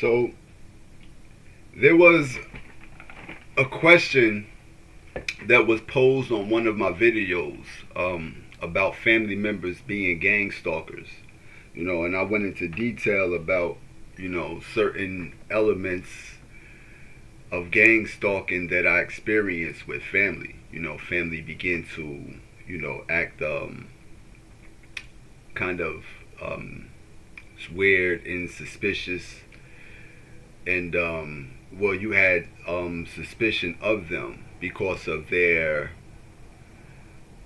So there was a question that was posed on one of my videos about family members being gang stalkers, and I went into detail about, certain elements of gang stalking that I experienced with family. Family begin to, act kind of weird and suspicious, and well, you had suspicion of them because of their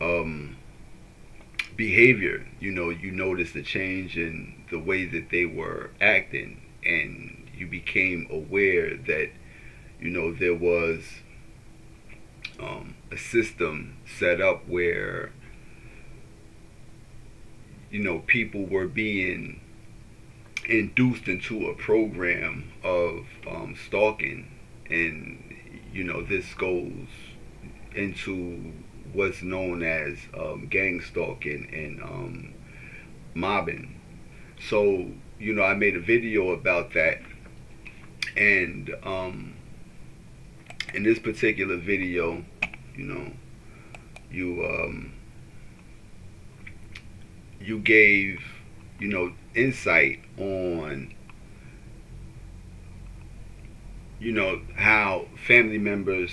um, behavior. You noticed a change in the way that they were acting, and you became aware that there was a system set up where people were being induced into a program of stalking, and this goes into what's known as gang stalking and mobbing. So I made a video about that, and in this particular video, you know you you gave insight on how family members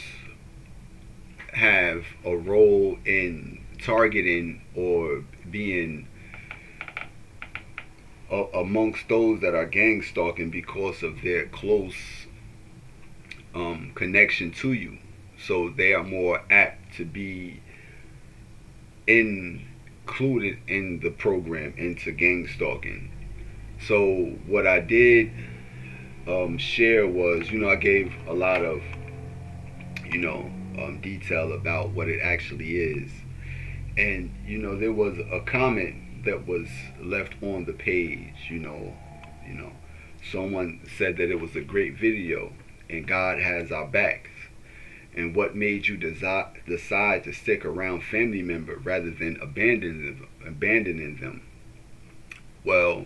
have a role in targeting or being amongst those that are gang stalking because of their close connection to you. So they are more apt to be included in the program into gang stalking. So what I did share was, I gave a lot of, detail about what it actually is. And, there was a comment that was left on the page, someone said that it was a great video and God has our backs. And what made you decide to stick around family member rather than abandoning them? Well,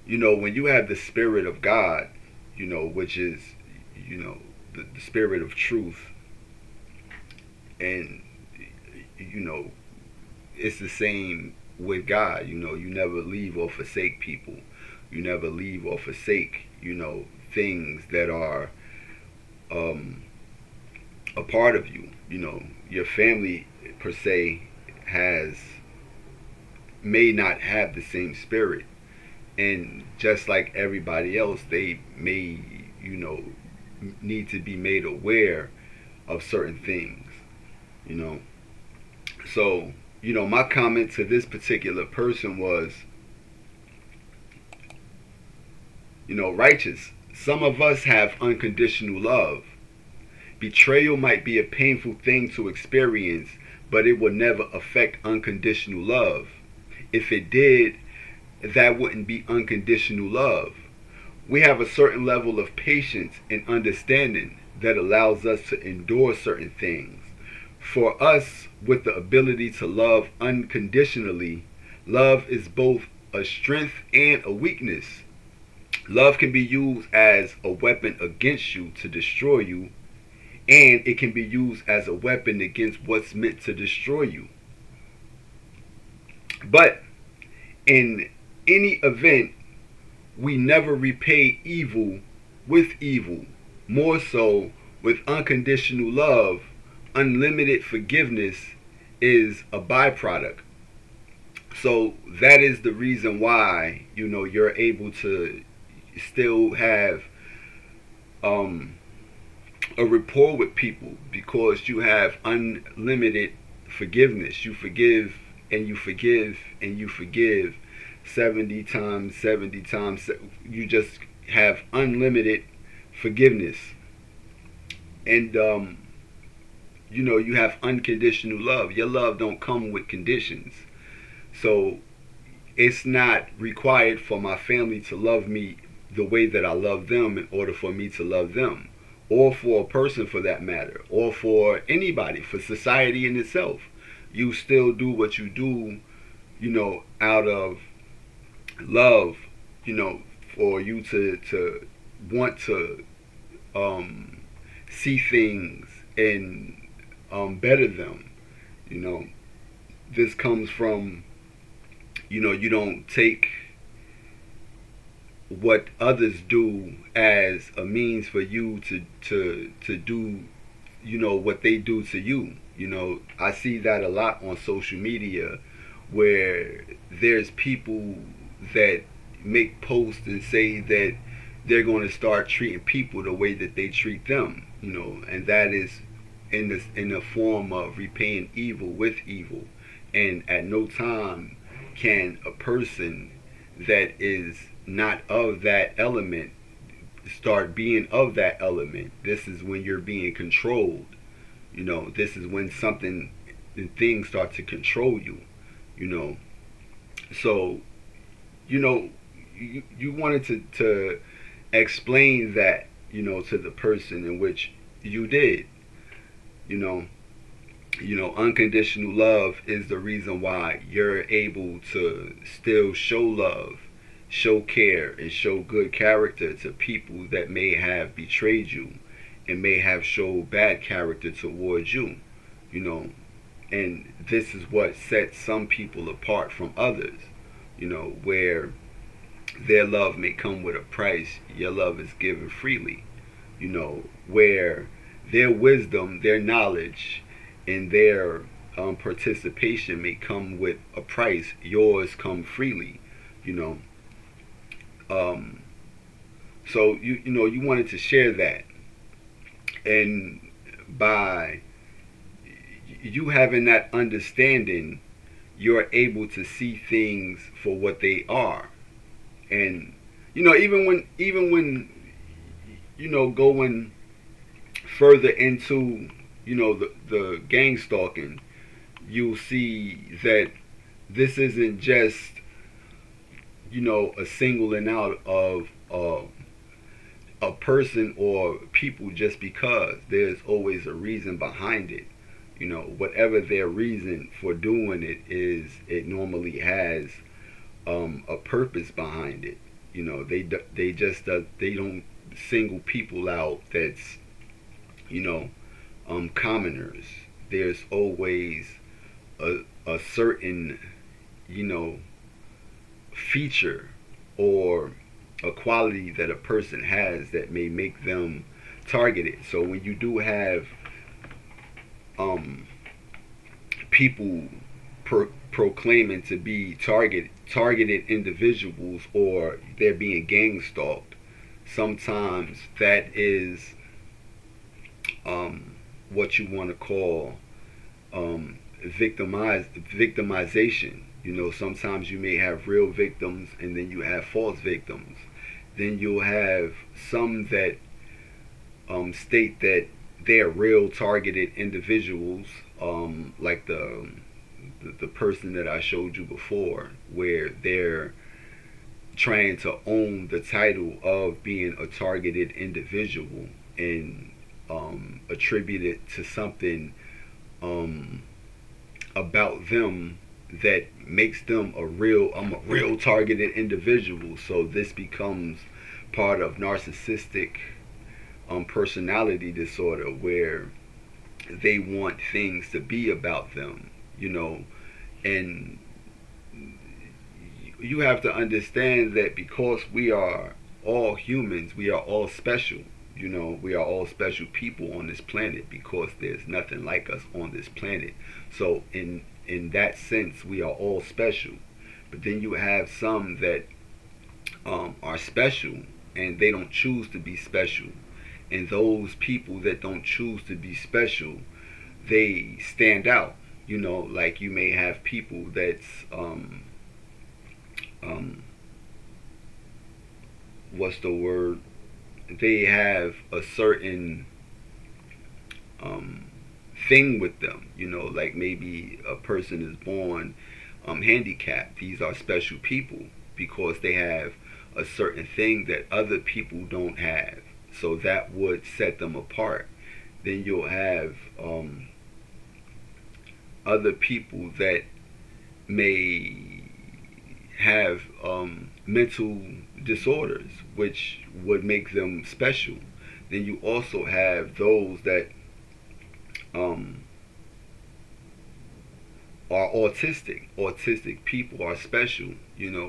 when you have the Spirit of God, which is, the Spirit of truth, and, it's the same with God. You never leave or forsake people. You never leave or forsake, things that are a part of you. Your family per se has may not have the same spirit, and just like everybody else, they may need to be made aware of certain things. you know so my comment to this particular person was, righteous, some of us have unconditional love. Betrayal might be a painful thing to experience, but it will never affect unconditional love. If it did, that wouldn't be unconditional love. We have a certain level of patience and understanding that allows us to endure certain things. For us, with the ability to love unconditionally, love is both a strength and a weakness. Love can be used as a weapon against you to destroy you, and it can be used as a weapon against what's meant to destroy you. But in any event, we never repay evil with evil. More so, with unconditional love, unlimited forgiveness is a byproduct. So that is the reason why, you're able to still have a rapport with people, because you have unlimited forgiveness. You forgive and you forgive and you forgive 70 times, 70 times. You just have unlimited forgiveness. And you have unconditional love. Your love don't come with conditions. So it's not required for my family to love me the way that I love them in order for me to love them, or for a person for that matter, or for anybody, for society in itself. You still do what you do, out of love, for you to want to see things and better them. You know, this comes from, you don't take what others do as a means for you to do, what they do to you. I see that a lot on social media, where there's people that make posts and say that they're going to start treating people the way that they treat them, and that is in the form of repaying evil with evil. And at no time can a person that is not of that element start being of that element. This is when you're being controlled. This is when something and things start to control you. You know, so you wanted to explain that, to the person in which you did. You know, unconditional love is the reason why you're able to still show love, show care, and show good character to people that may have betrayed you and may have showed bad character towards you. You know, and this is what sets some people apart from others. Where their love may come with a price, your love is given freely. Where their wisdom, their knowledge, and their participation may come with a price, yours come freely. You know, so you wanted to share that, and by you having that understanding, you're able to see things for what they are. And even when going further into the gang stalking, you'll see that this isn't just a singling out of a person or people just because. There's always a reason behind it. Whatever their reason for doing it is, it normally has a purpose behind it. They don't single people out that's commoners. There's always a certain feature or a quality that a person has that may make them targeted. So when you do have people proclaiming to be targeted individuals, or they're being gang stalked, sometimes that is what you want to call victimization. Sometimes you may have real victims, and then you have false victims. Then you'll have some that state that they're real targeted individuals, like the person that I showed you before, where they're trying to own the title of being a targeted individual and attribute it to something about them that makes them I'm a real targeted individual. So this becomes part of narcissistic personality disorder, where they want things to be about them, and you have to understand that because we are all humans, we are all special. We are all special people on this planet, because there's nothing like us on this planet. So in that sense, we are all special. But then you have some that are special, and they don't choose to be special. And those people that don't choose to be special, they stand out. Like you may have people that's what's the word? They have a certain thing with them. Like maybe a person is born handicapped. These are special people because they have a certain thing that other people don't have. So that would set them apart. Then you'll have other people that may have mental disorders, which would make them special. Then you also have those that um, are autistic. Autistic people are special,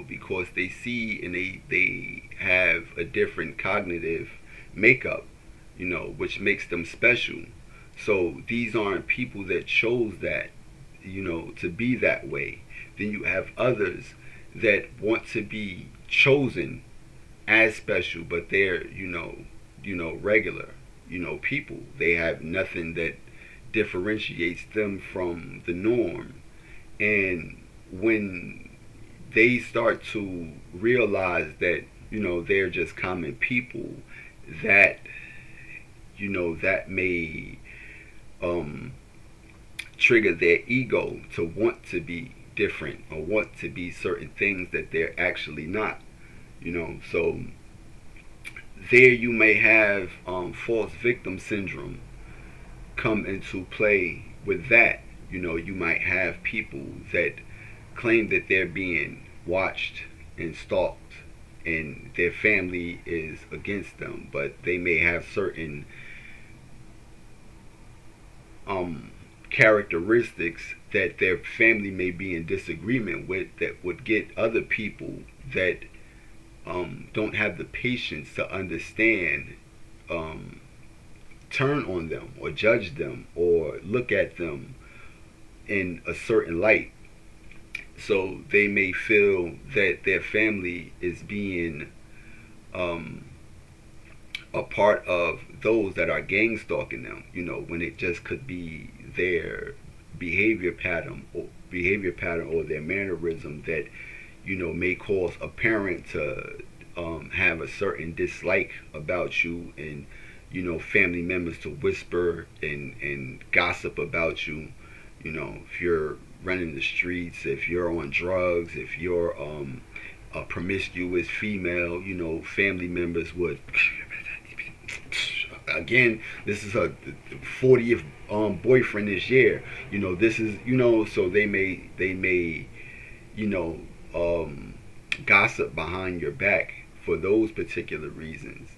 because they see and they have a different cognitive makeup, which makes them special. So these aren't people that chose that, to be that way. Then you have others that want to be chosen as special, but they're, regular, people. They have nothing that differentiates them from the norm. And when they start to realize that, they're just common people, that, that may um, trigger their ego to want to be different or want to be certain things that they're actually not. So there you may have false victim syndrome come into play with that. You might have people that claim that they're being watched and stalked and their family is against them, but they may have certain characteristics that their family may be in disagreement with that would get other people that don't have the patience to understand, turn on them or judge them or look at them in a certain light. So they may feel that their family is being a part of those that are gang stalking them, when it just could be their behavior pattern or their mannerism that, may cause a parent to have a certain dislike about you, and, family members to whisper and gossip about you. If you're running the streets, if you're on drugs, if you're a promiscuous female, family members would, again, this is her 40th boyfriend this year. This is, so they may, gossip behind your back for those particular reasons.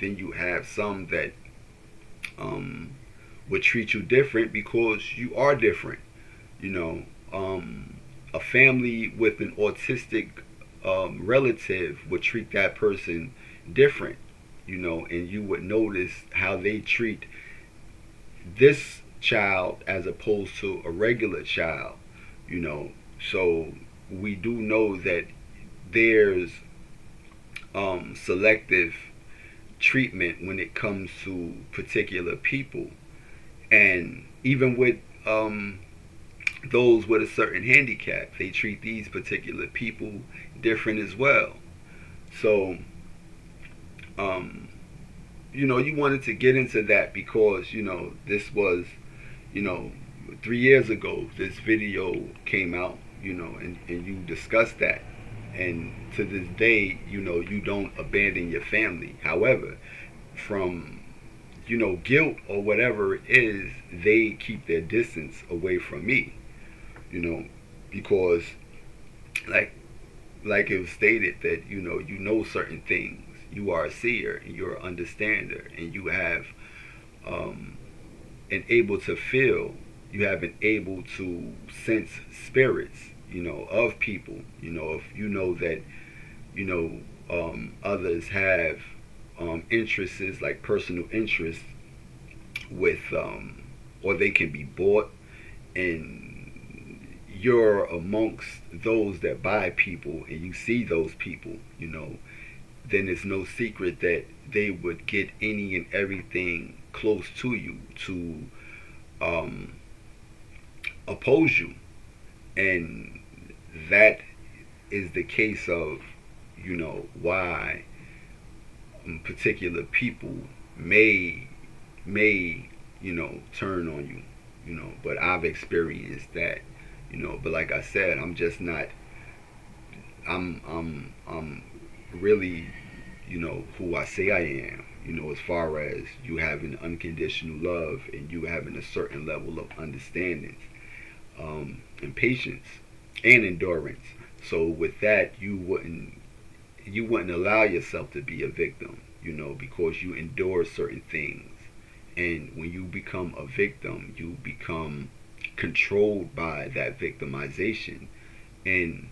Then you have some that would treat you different because you are different. A family with an autistic relative would treat that person different, and you would notice how they treat this child as opposed to a regular child, So we do know that there's selective treatment when it comes to particular people, and even with those with a certain handicap, they treat these particular people different as well. So you wanted to get into that because this was, you know 3 years ago this video came out, and you discussed that, and to this day, you don't abandon your family. However, from guilt or whatever it is, they keep their distance away from me, because like it was stated that certain things. You are a seer and you're an understander, and you have and able to feel. You have been able to sense spirits, of people. If you know that others have interests, like personal interests with or they can be bought, and you're amongst those that buy people, and you see those people, then it's no secret that they would get any and everything close to you to oppose you. And that is the case of why particular people may turn on you, but I've experienced that, but like I said, I'm just not, I'm really, who I say I am, as far as you having unconditional love and you having a certain level of understanding, and patience and endurance. So with that, you wouldn't you wouldn't allow yourself to be a victim, because you endure certain things. And when you become a victim, you become controlled by that victimization. And,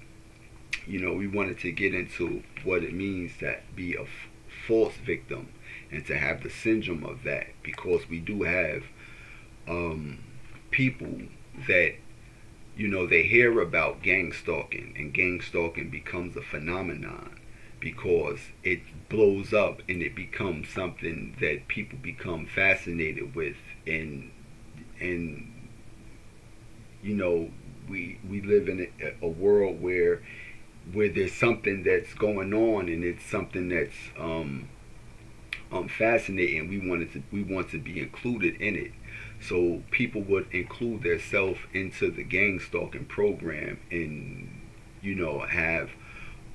we wanted to get into what it means to be a false victim and to have the syndrome of that, because we do have people that, they hear about gang stalking, and gang stalking becomes a phenomenon because it blows up and it becomes something that people become fascinated with. And we live in a world where there's something that's going on, and it's something that's fascinating. We want to be included in it. So people would include themselves into the gang stalking program, and have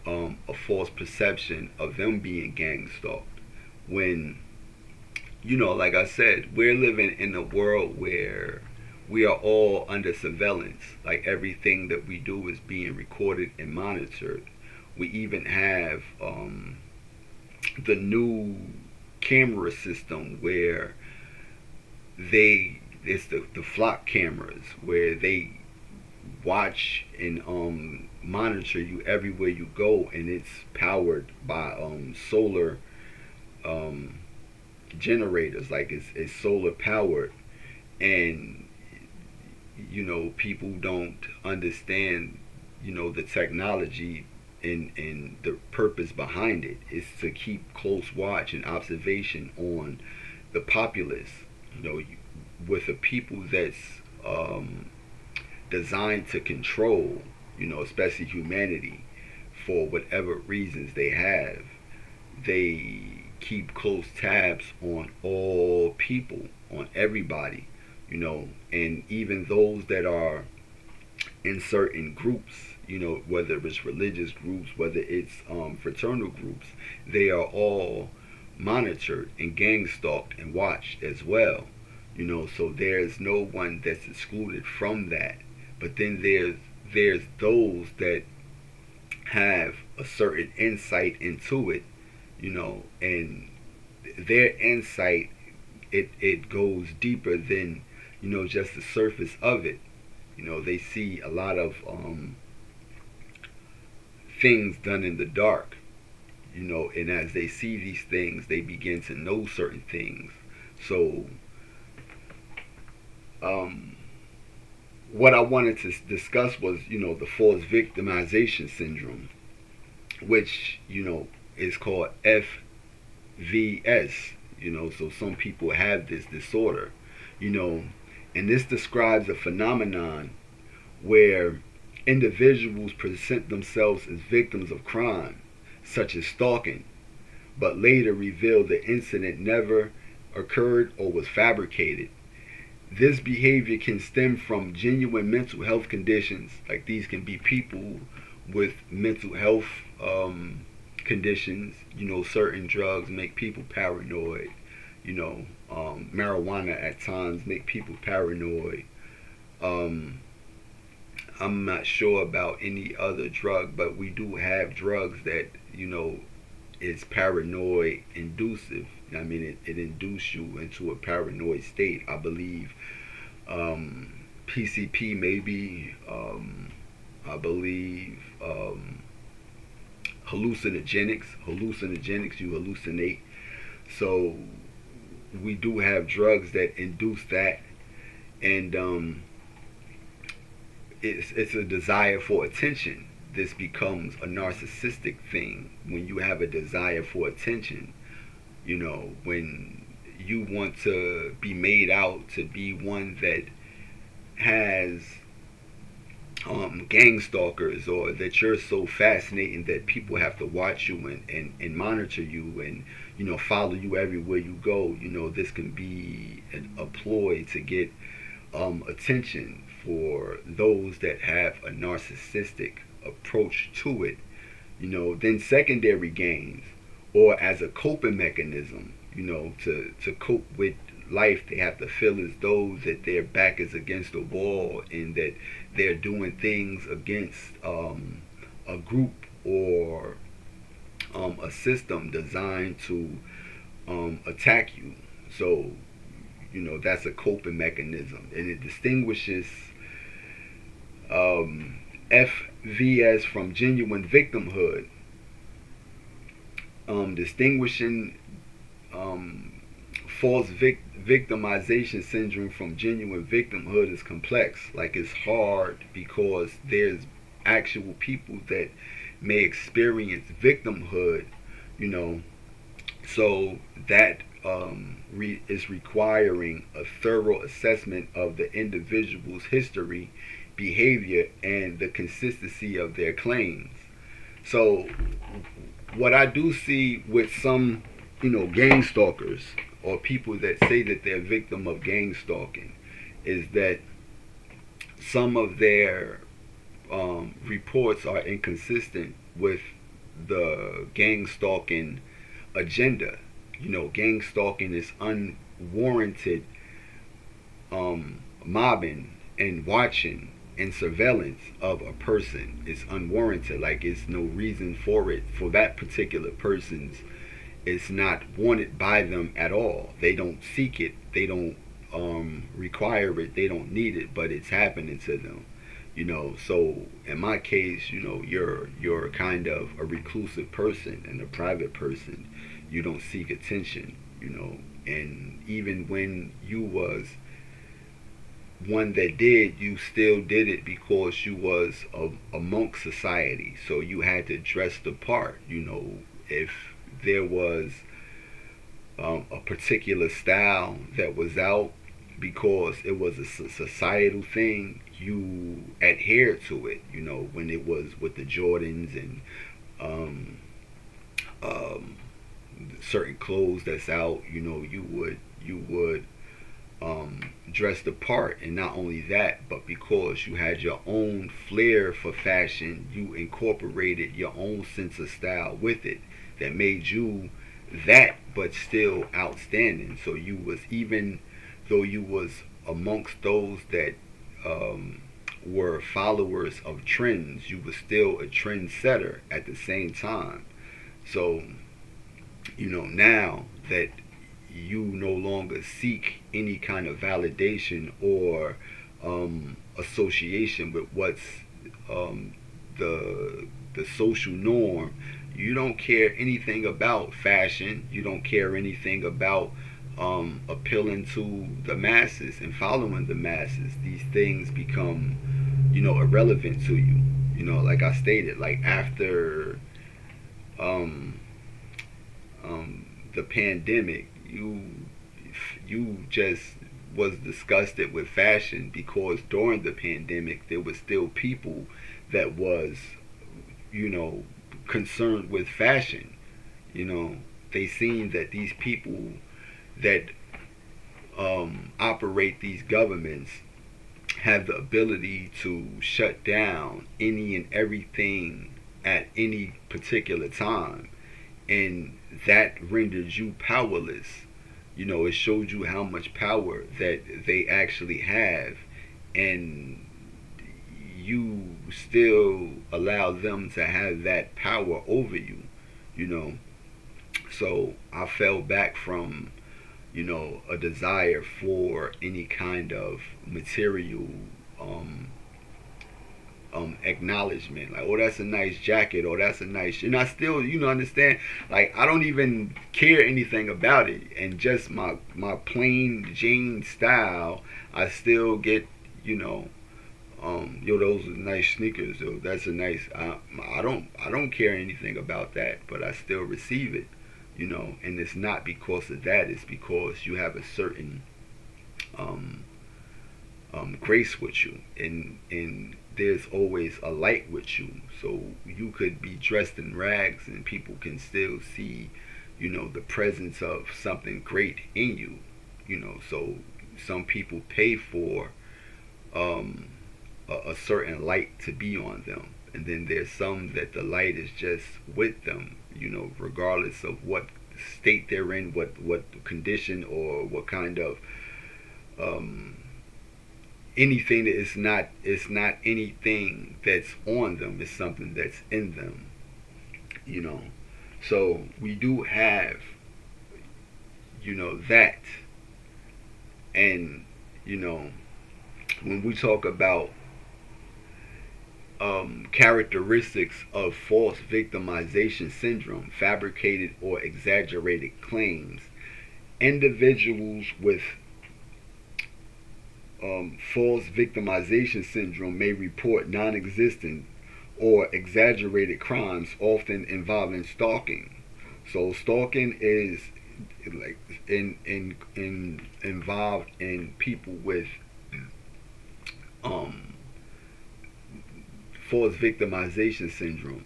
a false perception of them being gang stalked. When, like I said, we're living in a world where we are all under surveillance. Like, everything that we do is being recorded and monitored. We even have the new camera system where it's the flock cameras, where they watch and monitor you everywhere you go, and it's powered by solar generators. Like, it's solar powered. And people don't understand the technology and the purpose behind it is to keep close watch and observation on the populace, with a people that's designed to control, especially humanity, for whatever reasons they have. They keep close tabs on all people, on everybody, and even those that are in certain groups, whether it's religious groups, whether it's fraternal groups, they are all monitored and gang stalked and watched as well. So there's no one that's excluded from that. But then there's those that have a certain insight into it, and their insight, it goes deeper than just the surface of it. They see a lot of things done in the dark, and as they see these things, they begin to know certain things. So what I wanted to discuss was, the false victimization syndrome, which, is called FVS. So some people have this disorder, and this describes a phenomenon where individuals present themselves as victims of crime, such as stalking, but later reveal the incident never occurred or was fabricated. This behavior can stem from genuine mental health conditions. Like, these can be people with mental health conditions. Certain drugs make people paranoid. Marijuana at times make people paranoid. I'm not sure about any other drug, but we do have drugs that, is paranoid inducive. I mean, it induces you into a paranoid state. I believe PCP maybe. I believe hallucinogenics. Hallucinogenics, you hallucinate. So we do have drugs that induce that, and it's a desire for attention. This becomes a narcissistic thing when you have a desire for attention. When you want to be made out to be one that has gang stalkers, or that you're so fascinating that people have to watch you and monitor you and follow you everywhere you go. This can be a ploy to get attention for those that have a narcissistic approach to it. Then secondary gains, or as a coping mechanism, to cope with life, they have to feel as though that their back is against the wall and that they're doing things against a group or a system designed to attack you. So, that's a coping mechanism, and it distinguishes FVS from genuine victimhood. Distinguishing false victimization syndrome from genuine victimhood is complex. Like, it's hard because there's actual people that may experience victimhood, you know. So that is requiring a thorough assessment of the individual's history, behavior, and the consistency of their claims. So what I do see with some, gang stalkers or people that say that they're victim of gang stalking is that some of their reports are inconsistent with the gang stalking agenda. Gang stalking is unwarranted mobbing and watching and surveillance of a person. Is unwarranted. Like, it's no reason for it. For that particular person's, it's not wanted by them at all. They don't seek it. They don't require it. They don't need it, but it's happening to them. So in my case, you're kind of a reclusive person and a private person. You don't seek attention, and even when you was one that did, you still did it because you was amongst society. So you had to dress the part. If there was a particular style that was out because it was a societal thing, you adhered to it. When it was with the Jordans and certain clothes that's out, you would dress the part. And not only that, but because you had your own flair for fashion, you incorporated your own sense of style with it that made you that, but still outstanding. So you was, even though you was amongst those that were followers of trends, you was still a trendsetter at the same time. So now that you no longer seek any kind of validation or association with what's the social norm. You don't care anything about fashion. You don't care anything about appealing to the masses and following the masses. These things become, irrelevant to you. Like I stated, like after the pandemic, you just was disgusted with fashion because during the pandemic there was still people that was, concerned with fashion. They seen that these people that operate these governments have the ability to shut down any and everything at any particular time, and that renders you powerless. It shows you how much power that they actually have, and you still allow them to have that power over you. So I fell back from, a desire for any kind of material acknowledgement. Like, oh, that's a nice jacket, or that's a nice, I still, understand. Like, I don't even care anything about it, and just my plain Jane style, I still get, those are nice sneakers. Yo, that's a nice. I don't care anything about that, but I still receive it. And it's not because of that. It's because you have a certain grace with you, and there's always a light with you. So you could be dressed in rags, and people can still see, the presence of something great in you. So some people pay for a certain light to be on them, and then there's some that the light is just with them. Regardless of what state they're in, what condition, or what kind of anything. That it's not anything that's on them. It's something that's in them. So we do have, that. And, when we talk about characteristics of false victimization syndrome, fabricated or exaggerated claims, individuals with false victimization syndrome may report non-existent or exaggerated crimes, often involving stalking. So stalking is like in involved in people with um false victimization syndrome,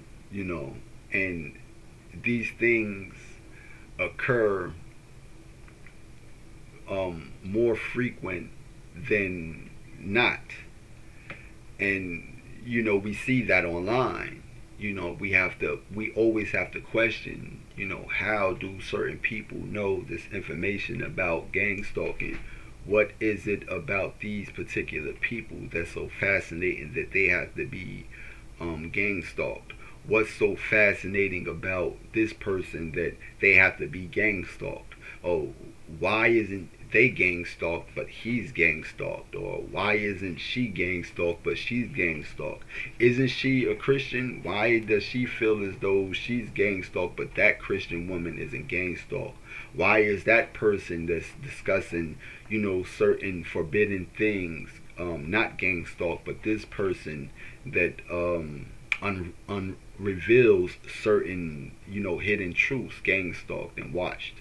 and these things occur more frequent than not. And we see that online. We always have to question, how do certain people know this information about gang stalking? What is it about these particular people that's so fascinating that they have to be gang stalked? What's so fascinating about this person that they have to be gang stalked? Oh, why isn't they gang stalked but he's gang stalked? Or why isn't she gang stalked but she's gang stalked? Isn't she a Christian? Why does she feel as though she's gang stalked but that Christian woman isn't gang stalked? Why is that person that's discussing, certain forbidden things, not gang stalked, but this person that reveals certain, hidden truths, gang stalked and watched,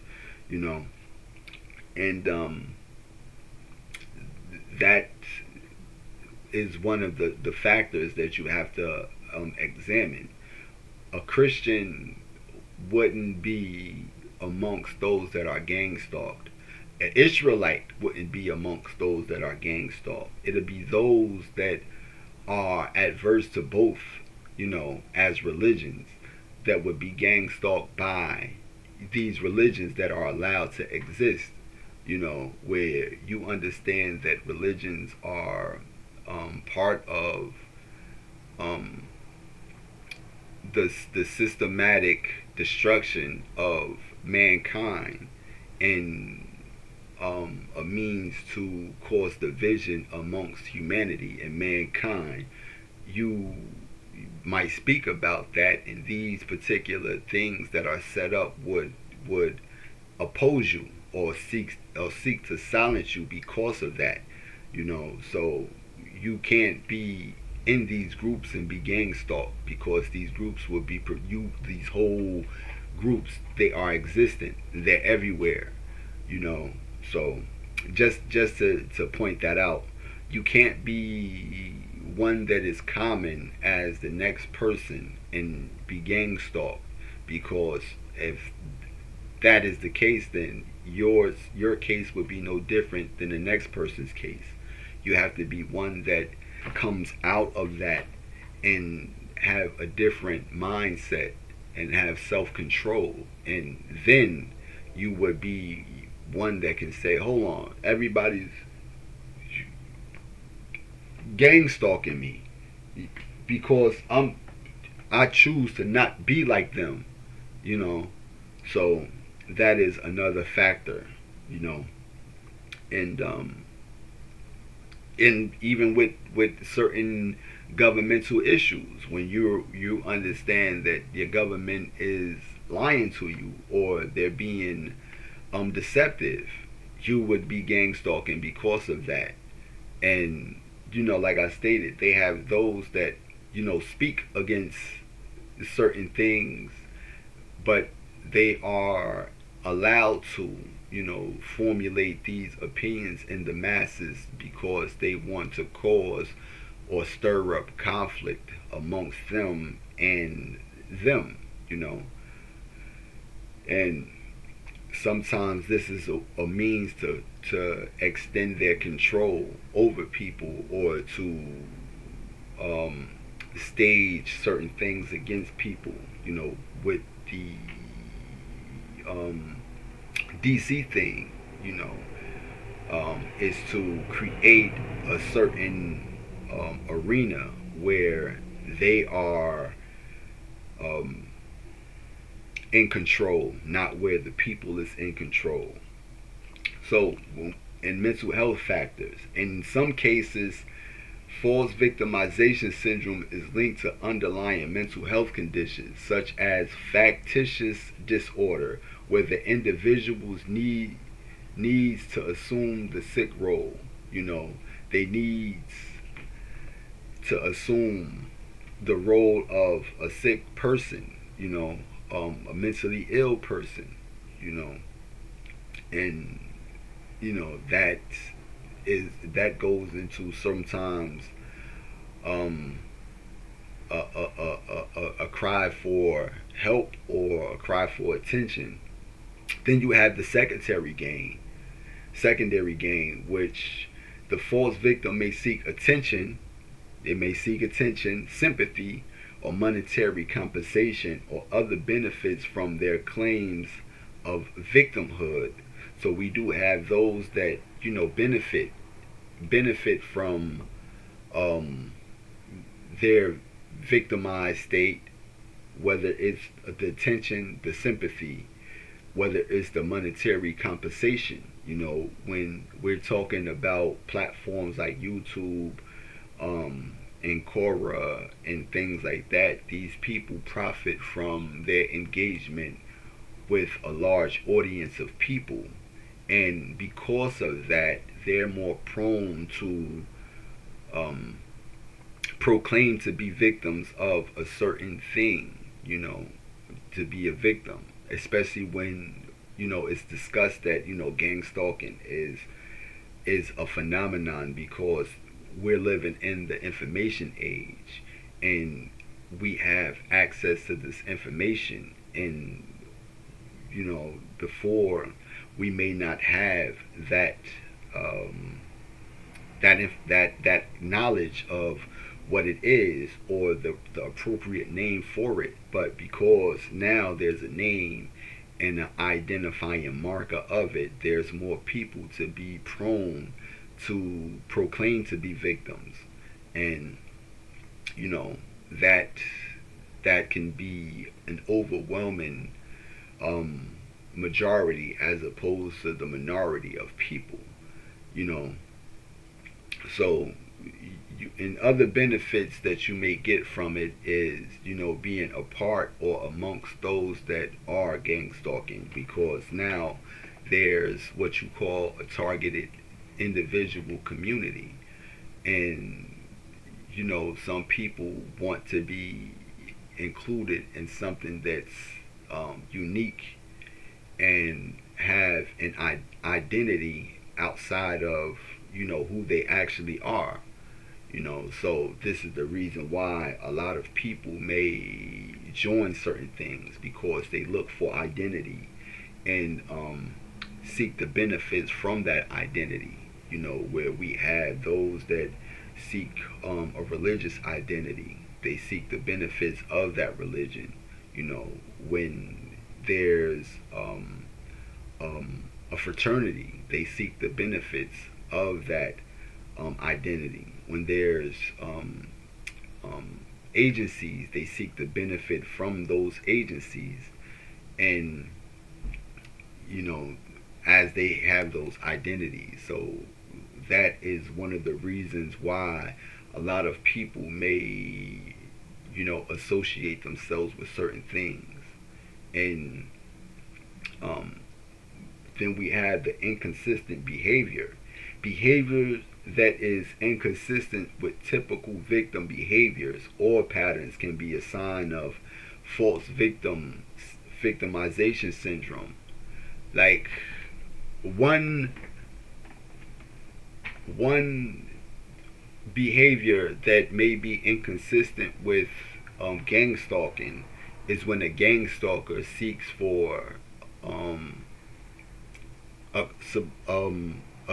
you know? And that is one of the factors that you have to examine. A Christian wouldn't be amongst those that are gang stalked. An Israelite wouldn't be amongst those that are gang stalked. It'll be those that are adverse to both, as religions, that would be gang stalked by these religions that are allowed to exist, where you understand that religions are part of the systematic destruction of mankind and a means to cause division amongst humanity and mankind. You might speak about that, and these particular things that are set up would oppose you or seek to silence you because of that. So you can't be in these groups and be gang stalked, because these groups will be these whole groups, they are existent, they're everywhere. So just to point that out, you can't be one that is common as the next person and be gang stalked, because if that is the case, then your case would be no different than the next person's case. You have to be one that comes out of that and have a different mindset and have self-control, and then you would be one that can say, hold on, everybody's gang stalking me because I choose to not be like them. So that is another factor. And even with certain governmental issues, when you understand that your government is lying to you or they're being deceptive, you would be gang stalking because of that. And like I stated, they have those that speak against certain things, but they are allowed to formulate these opinions in the masses because they want to cause or stir up conflict amongst them and them. And sometimes this is a means to extend their control over people, or to stage certain things against people. With the DC thing, is to create a certain arena where they are in control, not where the people is in control. So, in mental health factors, in some cases, false victimization syndrome is linked to underlying mental health conditions such as factitious disorder, where the individuals needs to assume the sick role. They need to assume the role of a sick person. A mentally ill person. You know, and that goes into sometimes um, a cry for help or a cry for attention. Then you have the secondary gain, which the false victim may seek attention. They may seek attention, sympathy, or monetary compensation or other benefits from their claims of victimhood. So we do have those that benefit from their victimized state, whether it's the attention, the sympathy, whether it's the monetary compensation. When we're talking about platforms like YouTube, and Quora and things like that, these people profit from their engagement with a large audience of people, and because of that, they're more prone to proclaim to be victims of a certain thing. To be a victim, especially when it's discussed that gangstalking is a phenomenon, because we're living in the information age, and we have access to this information, and before we may not have that that knowledge of what it is or the appropriate name for it, but because now there's a name and an identifying marker of it, there's more people to be prone to proclaim to be victims. And that can be an overwhelming majority as opposed to the minority of people. you know so and other benefits that you may get from it is being a part or amongst those that are gang stalking, because now there's what you call a targeted individual community, and some people want to be included in something that's unique and have an identity outside of who they actually are. So this is the reason why a lot of people may join certain things, because they look for identity and seek the benefits from that identity. Where we have those that seek a religious identity, they seek the benefits of that religion. When there's a fraternity, they seek the benefits of that identity. When there's agencies, they seek the benefit from those agencies, and as they have those identities. So that is one of the reasons why a lot of people may associate themselves with certain things. And then we have the inconsistent behavior that is inconsistent with typical victim behaviors or patterns can be a sign of false victimization syndrome. Like one behavior that may be inconsistent with gang stalking is when a gang stalker seeks for a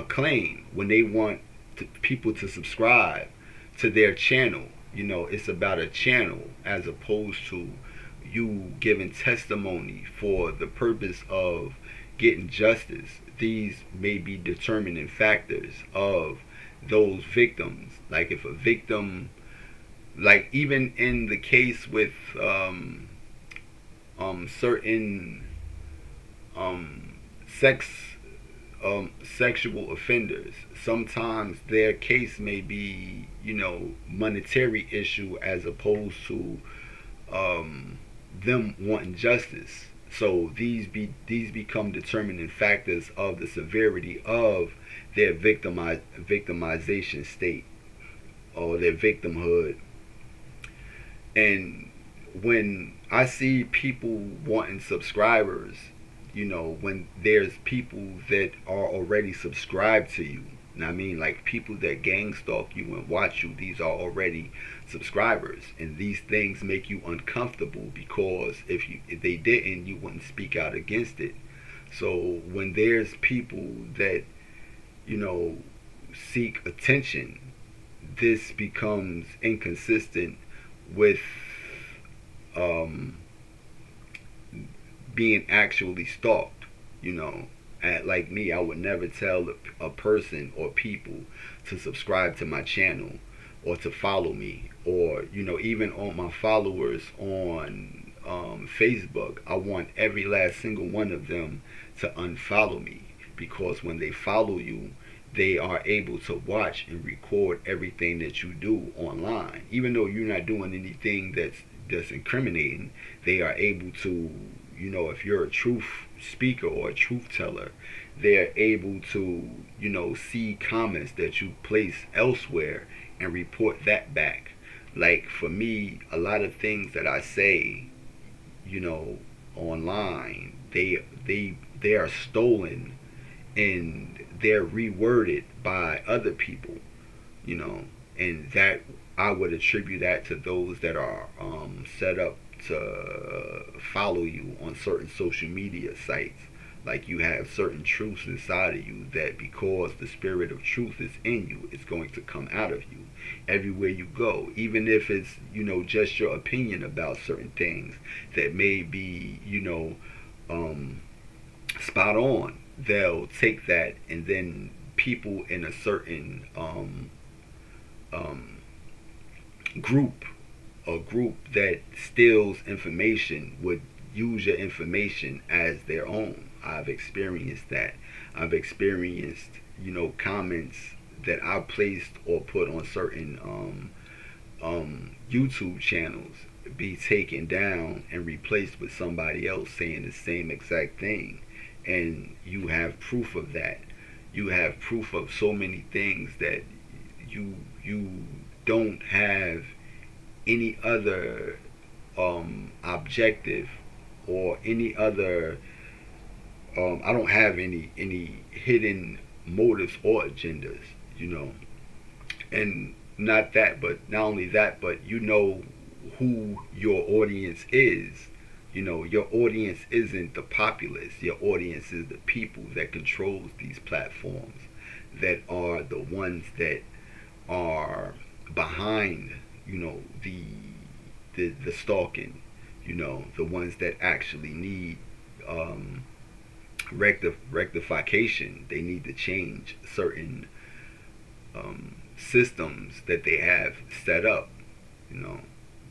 claim, when they want people to subscribe to their channel. It's about a channel as opposed to you giving testimony for the purpose of getting justice. These may be determining factors of those victims. Like if a victim, like even in the case with certain um, sex sexual offenders. Sometimes their case may be, monetary issue as opposed to them wanting justice. So these become determining factors of the severity of their victimization state or their victimhood. And when I see people wanting subscribers, when there's people that are already subscribed to you, and I mean like people that gang stalk you and watch you, these are already subscribers, and these things make you uncomfortable because if they didn't, you wouldn't speak out against it. So when there's people that you know seek attention, this becomes inconsistent with um, being actually stalked. Like me, I would never tell a person or people to subscribe to my channel or to follow me, or even on my followers on Facebook. I want every last single one of them to unfollow me, because when they follow you, they are able to watch and record everything that you do online. Even though you're not doing anything that's incriminating, they are able to, if you're a truth speaker or a truth teller, they're able to, see comments that you place elsewhere and report that back. Like for me, a lot of things that I say, online, they are stolen and they're reworded by other people, and that I would attribute that to those that are set up to follow you on certain social media sites. Like you have certain truths inside of you that because the spirit of truth is in you, it's going to come out of you everywhere you go. Even if it's, just your opinion about certain things that may be, spot on, they'll take that, and then people in a certain um, group a group that steals information would use your information as their own. I've experienced that. I've experienced, comments that I placed or put on certain YouTube channels be taken down and replaced with somebody else saying the same exact thing. And you have proof of that. You have proof of so many things that you don't have any other objective or any other I don't have any hidden motives or agendas, and not only that, but who your audience is. Your audience isn't the populace. Your audience is the people that controls these platforms, that are the ones that are behind, the stalking, the ones that actually need rectification. They need to change certain systems that they have set up,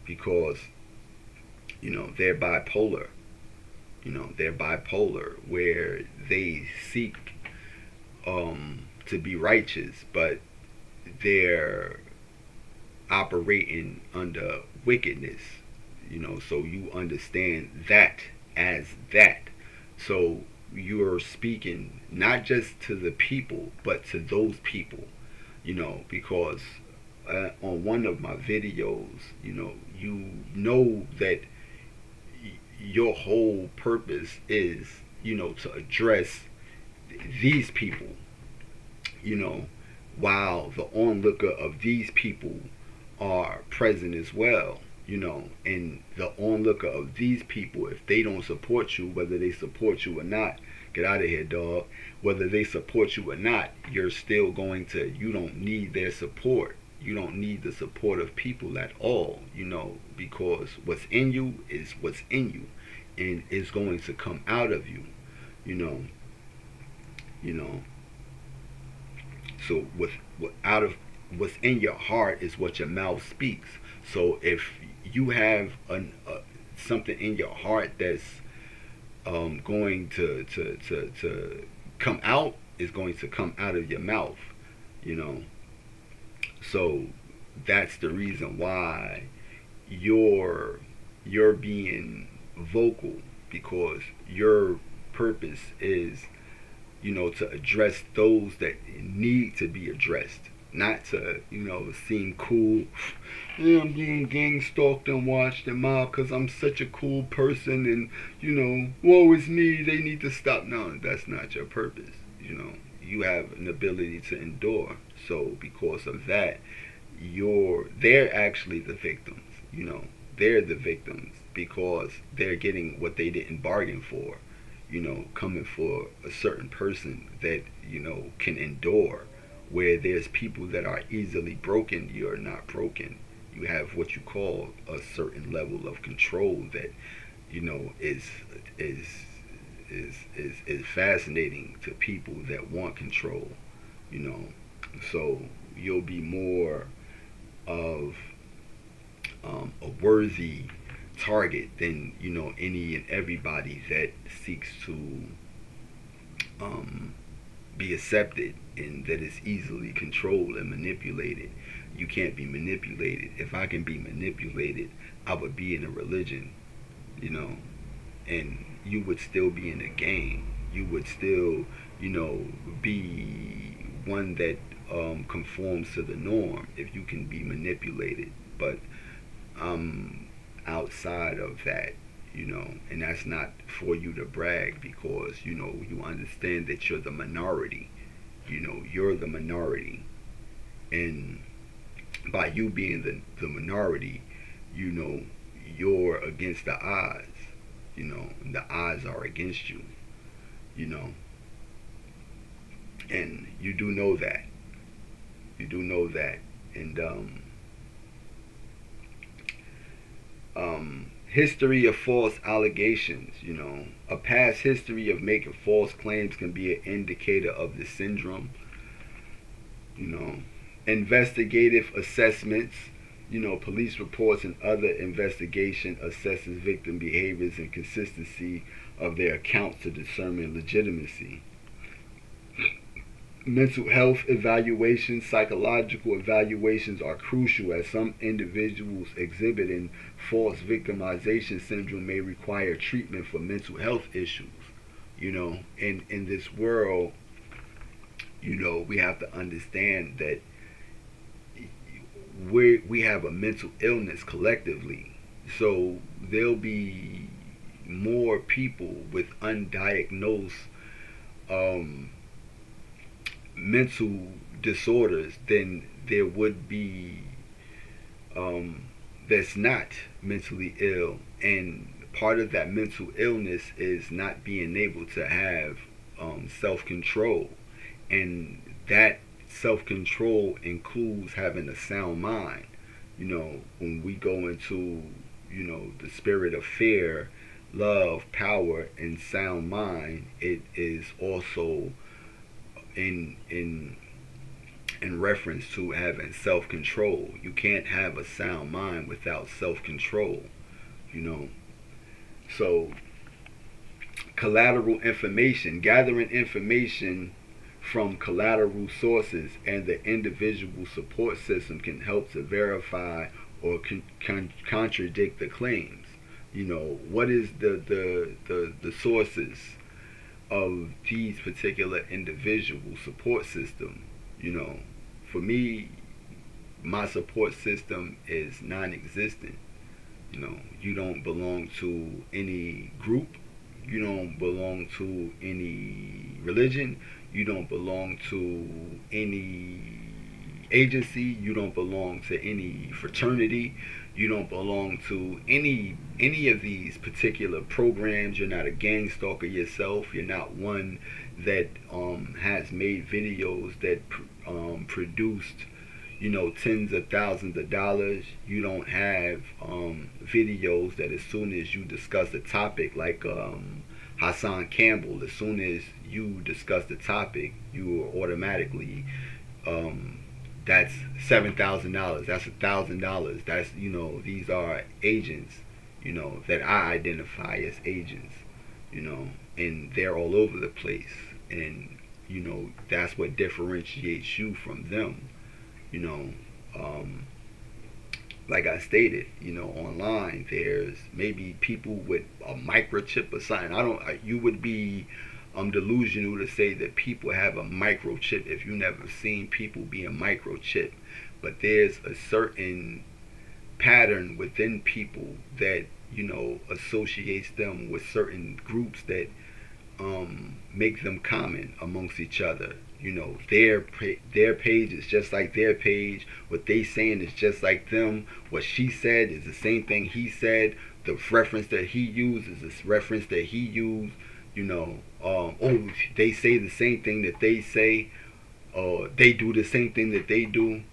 because they're bipolar. They're bipolar, where they seek to be righteous, but they're operating under wickedness. So you understand that as that. So you're speaking not just to the people, but to those people. Because on one of my videos, that your whole purpose is, to address these people, while the onlooker of these people are present as well. And the onlooker of these people, if they don't support you, whether they support you or not, get out of here, dog. Whether they support you or not, you're still you don't need their support. You don't need the support of people at all, because what's in you is what's in you, and it's going to come out of you, you know. So out of what's in your heart is what your mouth speaks. So if you have something in your heart that's going to come out, is going to come out of your mouth, you know. So that's the reason why you're being vocal, because your purpose is, you know, to address those that need to be addressed, not to, you know, seem cool. Yeah, I'm being gang stalked and watched and mobbed because I'm such a cool person, and, you know, woe is me, they need to stop. No, that's not your purpose. You know, you have an ability to endure. So because of that, they're actually the victims. You know, they're the victims because they're getting what they didn't bargain for. You know, coming for a certain person that, you know, can endure. Where there's people that are easily broken, you're not broken. You have what you call a certain level of control that, you know, is is fascinating to people that want control. You know, so you'll be more of a worthy target than, you know, any and everybody that seeks to be accepted and that is easily controlled and manipulated. You can't be manipulated. If I can be manipulated, I would be in a religion, you know, and you would still be in a gang. You would still, you know, be one that conforms to the norm if you can be manipulated. But outside of that, you know, and that's not for you to brag, because, you know, you understand that you're the minority. You know, you're the minority, and by you being the minority, you know, you're against the odds. You know, the odds are against you. You know, and you do know that. You do know that, and history of false allegations. You know, a past history of making false claims can be an indicator of the syndrome. You know, investigative assessments. You know, police reports and other investigation assesses victim behaviors and consistency of their accounts to determine legitimacy. Mental health evaluations, psychological evaluations are crucial, as some individuals exhibiting false victimization syndrome may require treatment for mental health issues. You know, in this world, you know, we have to understand that we have a mental illness collectively. So there'll be more people with undiagnosed mental disorders than there would be that's not mentally ill. And part of that mental illness is not being able to have self-control, and that self-control includes having a sound mind. You know, when we go into, you know, the spirit of fear, love, power, and sound mind, it is also in reference to having self-control. You can't have a sound mind without self-control, you know. So collateral information, gathering information from collateral sources and the individual support system can help to verify or contradict the claims. You know, what is the sources of these particular individual support system? You know, for me, my support system is non-existent. You know, you don't belong to any group. You don't belong to any religion. You don't belong to any agency. You don't belong to any fraternity. You don't belong to any of these particular programs. You're not a gang stalker yourself. You're not one that has made videos that produced, you know, tens of thousands of dollars. You don't have videos that as soon as you discuss a topic, like Hassan Campbell, as soon as you discuss the topic, you are automatically that's $7,000. That's $1,000. That's, you know, these are agents. that I identify as agents, and they're all over the place. And, that's what differentiates you from them, you know. Um, like I stated, online, there's maybe people with a microchip or something. You would be delusional to say that people have a microchip if you never seen people being microchip. But there's a certain pattern within people that associates them with certain groups that make them common amongst each other. Their page is just like their page. What they saying is just like them. What she said is the same thing he said. The reference that he used is this reference that he used. They say the same thing that they say. They do the same thing that they do.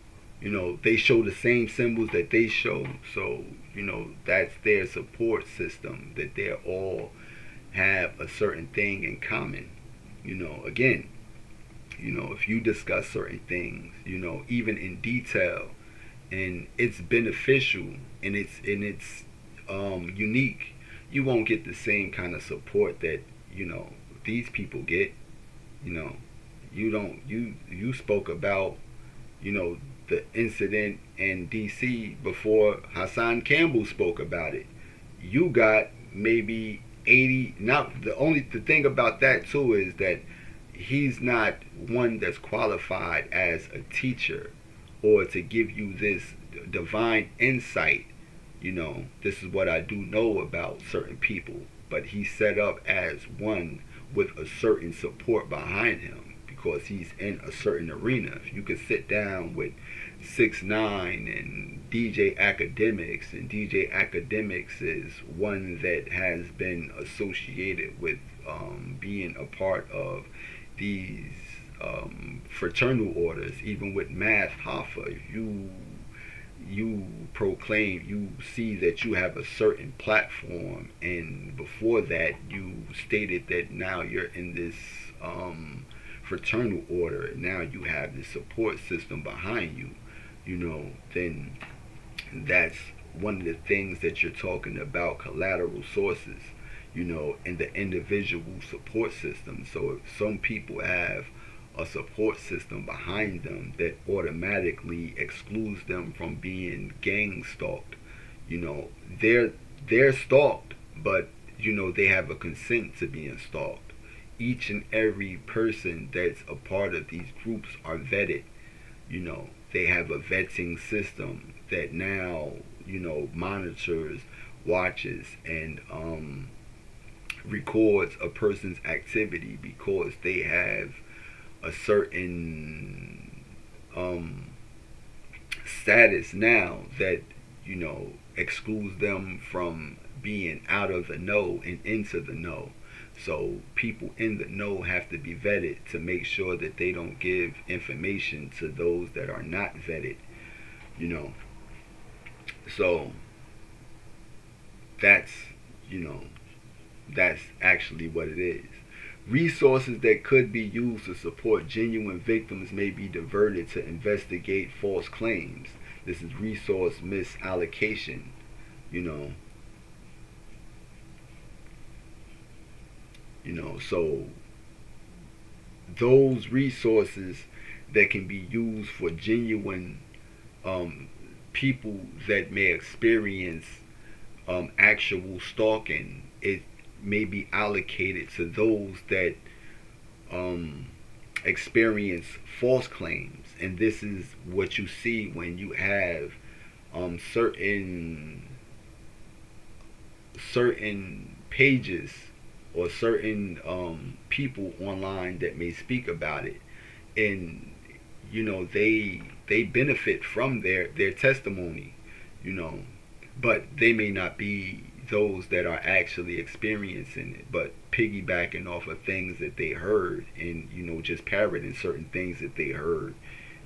They show the same symbols that they show. So, that's their support system, that they all have a certain thing in common. Again, if you discuss certain things, even in detail, and it's beneficial and it's unique, you won't get the same kind of support that these people get. You spoke about the incident in DC before Hassan Campbell spoke about it. You got maybe 80. Now the thing about that too is that he's not one that's qualified as a teacher or to give you this divine insight. This is what I do know about certain people, but he's set up as one with a certain support behind him because he's in a certain arena. If you could sit down with 6ix9ine and DJ Academics, and DJ Academics is one that has been associated with being a part of these fraternal orders, even with Math Hoffa. You proclaim, you see that you have a certain platform, and before that you stated that now you're in this fraternal order, and now you have this support system behind you. Then that's one of the things that you're talking about, collateral sources, in the individual support system. So if some people have a support system behind them that automatically excludes them from being gang stalked, they're stalked, but they have a consent to being stalked. Each and every person that's a part of these groups are vetted. They have a vetting system that now monitors, watches, and records a person's activity because they have a certain status now that excludes them from being out of the know and into the know. So people in the know have to be vetted to make sure that they don't give information to those that are not vetted. So that's that's actually what it is. Resources that could be used to support genuine victims may be diverted to investigate false claims. This is resource misallocation. So those resources that can be used for genuine people that may experience actual stalking, it may be allocated to those that experience false claims. And this is what you see when you have certain pages or certain people online that may speak about it, and they benefit from their testimony, but they may not be those that are actually experiencing it, but piggybacking off of things that they heard, and just parroting certain things that they heard,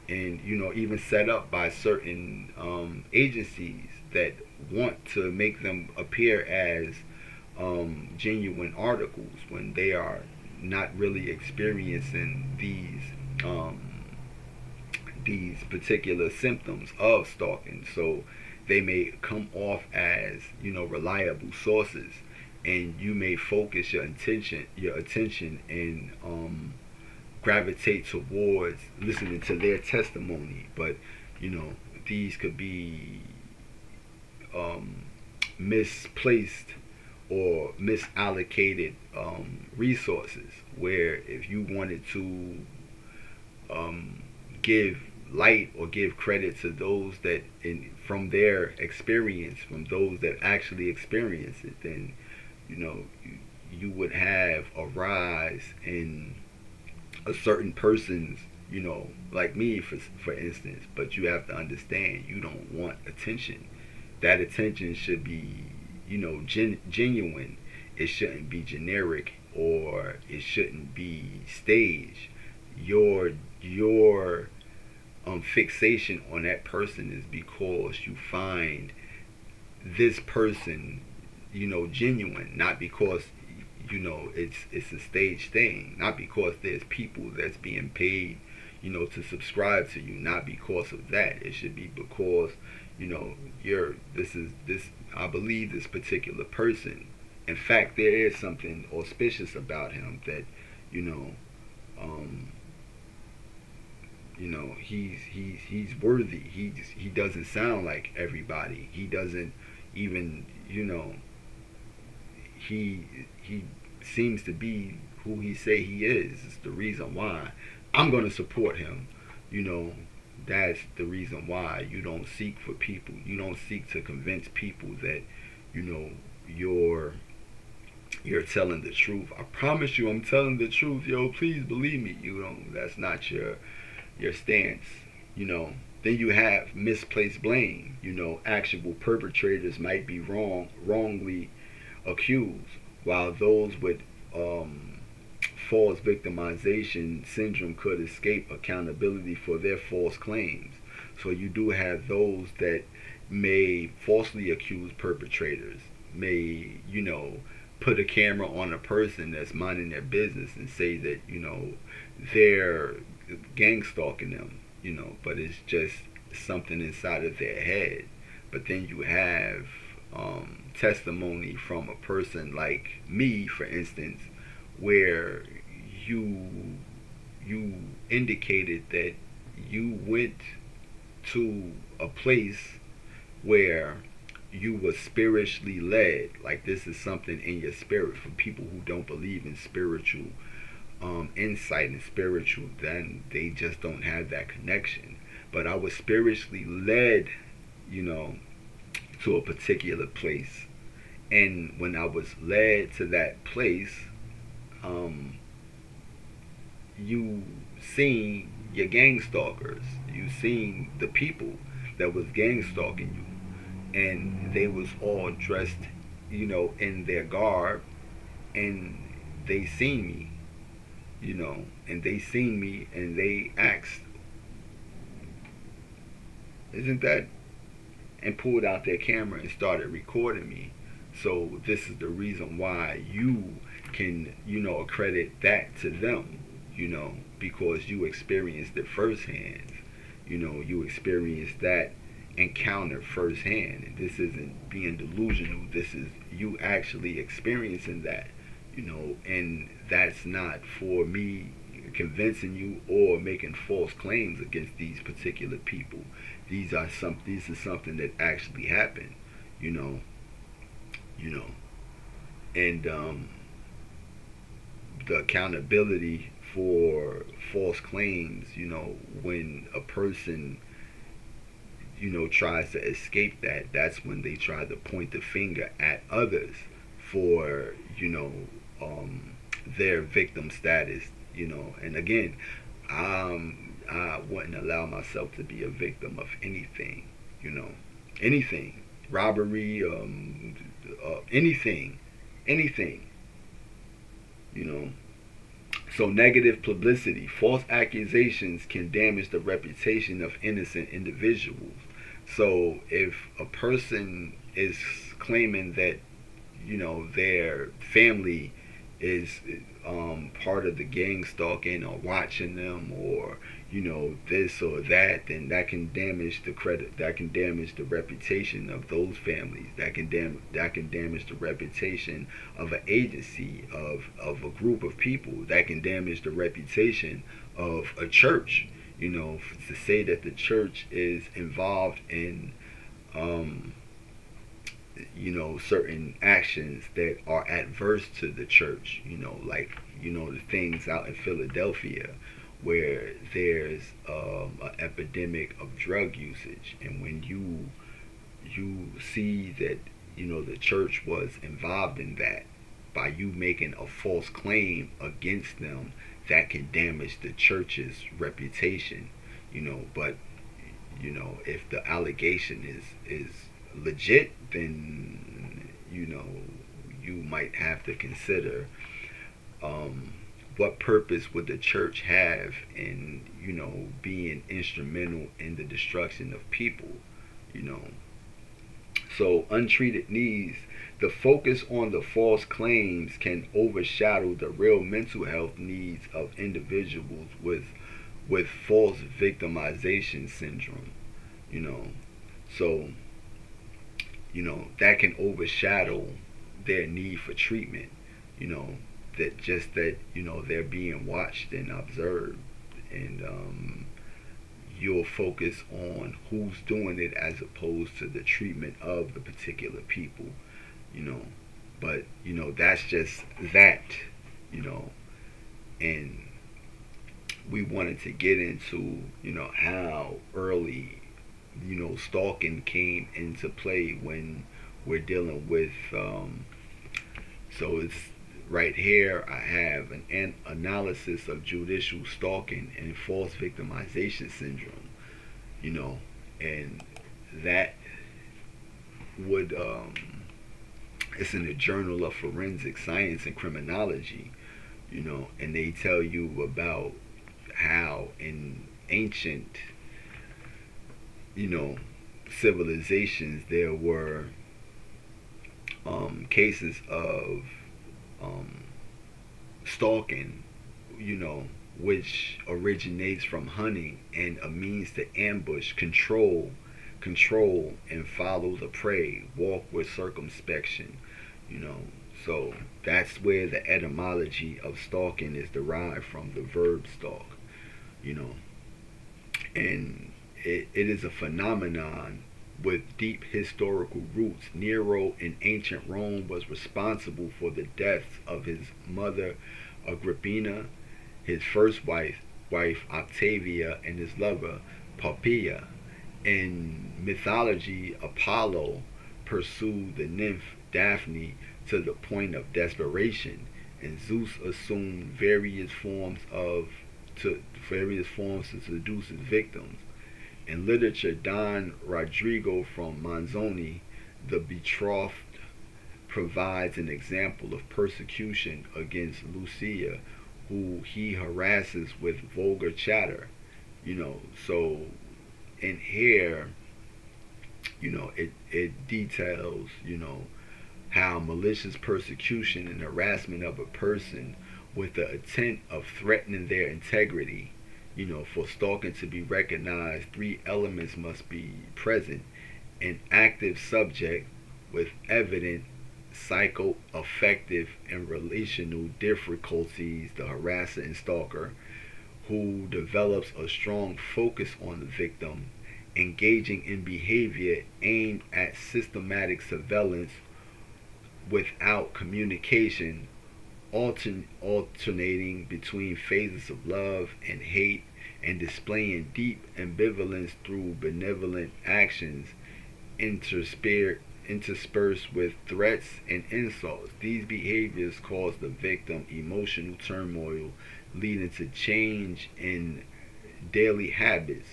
and even set up by certain agencies that want to make them appear as genuine articles when they are not really experiencing these particular symptoms of stalking. So they may come off as, reliable sources, and you may focus your attention and gravitate towards listening to their testimony. But these could be misplaced or misallocated resources, where if you wanted to give light or give credit to those that from their experience, from those that actually experience it, then you would have a rise in a certain person's, like me, for instance. But you have to understand, you don't want attention. That attention should be, genuine. It shouldn't be generic, or it shouldn't be staged. Your fixation on that person is because you find this person, genuine, not because it's a stage thing, not because there's people that's being paid, to subscribe to you, not because of that. It should be because this I believe this particular person. In fact, there is something auspicious about him that um, he's worthy. He doesn't sound like everybody. He doesn't even he seems to be who he say he is. It's the reason why I'm going to support him. That's the reason why you don't seek for people. You don't seek to convince people that you're telling the truth. I promise you, I'm telling the truth. Yo, please believe me. That's not your stance. Then you have misplaced blame. Actual perpetrators might be wrongly accused, while those with false victimization syndrome could escape accountability for their false claims. So you do have those that may falsely accuse perpetrators, may put a camera on a person that's minding their business and say that they're gang stalking them, but it's just something inside of their head. But then you have testimony from a person like me, for instance, where you indicated that you went to a place where you were spiritually led. Like, this is something in your spirit. For people who don't believe in spiritual insight and spiritual, then they just don't have that connection. But I was spiritually led, to a particular place. And when I was led to that place, you seen your gang stalkers. You seen the people that was gang stalking you. And they was all dressed, in their garb. And they seen me, and they asked, isn't that, and pulled out their camera and started recording me. So this is the reason why you can, accredit that to them, because you experienced it firsthand. You experienced that encounter firsthand. And this isn't being delusional. This is you actually experiencing that, and that's not for me convincing you or making false claims against these particular people. This is something that actually happened, and the accountability for false claims, when a person tries to escape that, that's when they try to point the finger at others for their victim status. And again, I wouldn't allow myself to be a victim of anything, anything, robbery, anything, So negative publicity, false accusations can damage the reputation of innocent individuals. So if a person is claiming that, their family is part of the gang stalking or watching them, or this or that, then that can damage the credit, that can damage the reputation of those families, that can damage the reputation of an agency, of a group of people, that can damage the reputation of a church. To say that the church is involved in certain actions that are adverse to the church, like the things out in Philadelphia where there's an epidemic of drug usage, and when you see that the church was involved in that, by you making a false claim against them, that can damage the church's reputation. But if the allegation is legit, then you might have to consider what purpose would the church have in being instrumental in the destruction of people. So untreated needs, the focus on the false claims can overshadow the real mental health needs of individuals with false victimization syndrome. So that can overshadow their need for treatment. That they're being watched and observed, and you'll focus on who's doing it as opposed to the treatment of the particular people. But that's just that. And we wanted to get into how early stalking came into play when we're dealing with so it's right here. I have an analysis of judicial stalking and false victimization syndrome. And that would it's in the Journal of Forensic Science and Criminology. And they tell you about how in ancient civilizations there were cases of stalking, which originates from hunting and a means to ambush, control, and follow the prey, walk with circumspection. So that's where the etymology of stalking is derived from, the verb stalk. And it is a phenomenon with deep historical roots. Nero in ancient Rome was responsible for the deaths of his mother Agrippina, his first wife Octavia, and his lover Poppaea. In mythology, Apollo pursued the nymph Daphne to the point of desperation, and Zeus assumed various forms to seduce his victims. In literature, Don Rodrigo from Manzoni, The Betrothed, provides an example of persecution against Lucia, who he harasses with vulgar chatter. So in here, it details, how malicious persecution and harassment of a person with the intent of threatening their integrity. For stalking to be recognized, three elements must be present: an active subject with evident psychoaffective and relational difficulties, the harasser and stalker, who develops a strong focus on the victim, engaging in behavior aimed at systematic surveillance without communication, alternating between phases of love and hate, and displaying deep ambivalence through benevolent actions interspersed with threats and insults. These behaviors cause the victim emotional turmoil, leading to change in daily habits.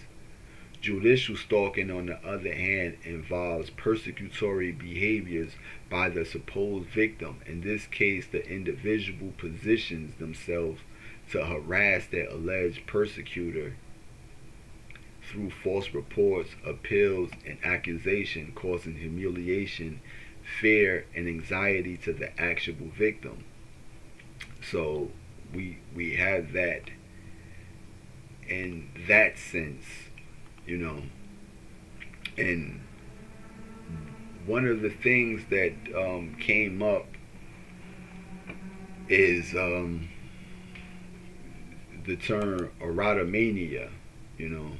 Judicial stalking, on the other hand, involves persecutory behaviors by the supposed victim. In this case, the individual positions themselves to harass their alleged persecutor through false reports, appeals, and accusation, causing humiliation, fear, and anxiety to the actual victim. So, we have that in that sense, you know. And one of the things that came up is the term erotomania, you know.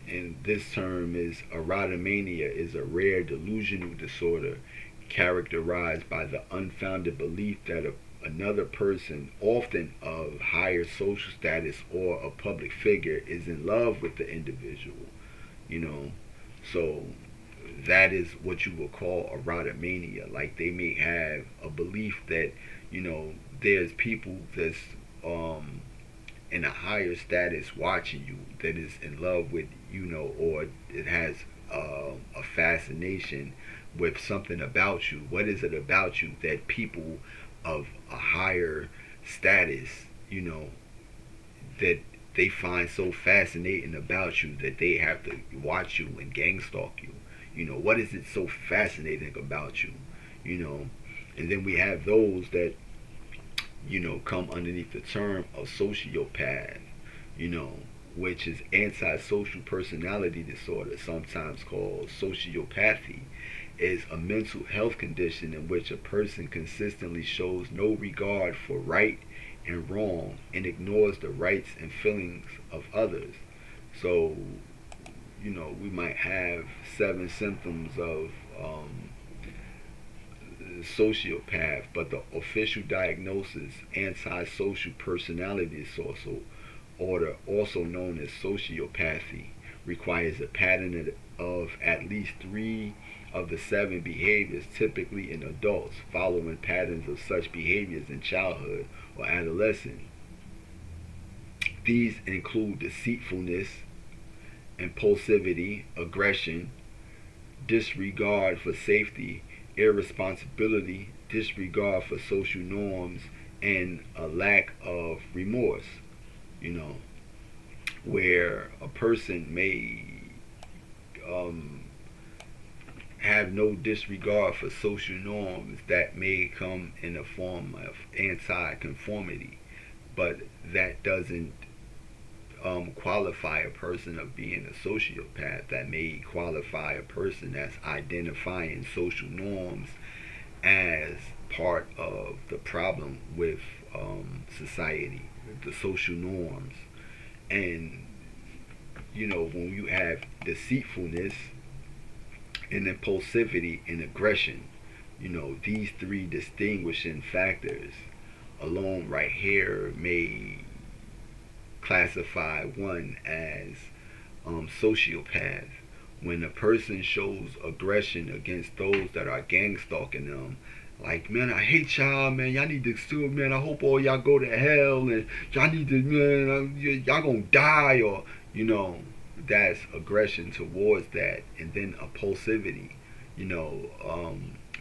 And this term is erotomania is a rare delusional disorder characterized by the unfounded belief that another person, often of higher social status or a public figure, is in love with the individual, you know. So that is what you would call erotomania. Like they may have a belief that, you know, there's people that's in a higher status watching you that is in love with, you know, or it has a fascination with something about you. What is it about you that people of a higher status, you know, that they find so fascinating about you that they have to watch you and gang stalk you? You know, what is it so fascinating about you? You know, and then we have those that, you know, come underneath the term of sociopath, you know, which is antisocial personality disorder, sometimes called sociopathy, is a mental health condition in which a person consistently shows no regard for right and wrong and ignores the rights and feelings of others. So, you know, we might have 7 symptoms of sociopath, but the official diagnosis, antisocial personality disorder, also known as sociopathy, requires a pattern of at least 3 of the 7 behaviors, typically in adults, following patterns of such behaviors in childhood or adolescence. These include deceitfulness, impulsivity, aggression, disregard for safety, irresponsibility, disregard for social norms, and a lack of remorse, you know, where a person may have no disregard for social norms that may come in a form of anti-conformity, but that doesn't qualify a person of being a sociopath. That may qualify a person that's identifying social norms as part of the problem with society, the social norms. And, you know, when you have deceitfulness and impulsivity and aggression, you know, these 3 distinguishing factors alone right here may classify one as sociopath. When a person shows aggression against those that are gang stalking them, like, man, I hate y'all, man, y'all need to sue, man, I hope all y'all go to hell, and y'all need to, man, y'all gonna die, or, you know, that's aggression towards that. And then impulsivity, you know,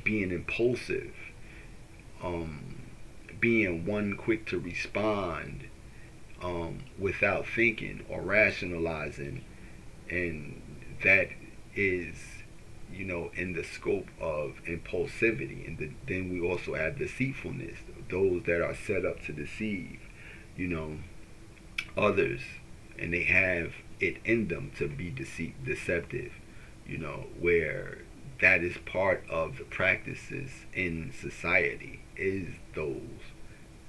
being impulsive, being one quick to respond, without thinking or rationalizing, and that is, you know, in the scope of impulsivity. And then we also have deceitfulness, those that are set up to deceive, you know, others, and they have it in them to be deceptive, you know, where that is part of the practices in society, is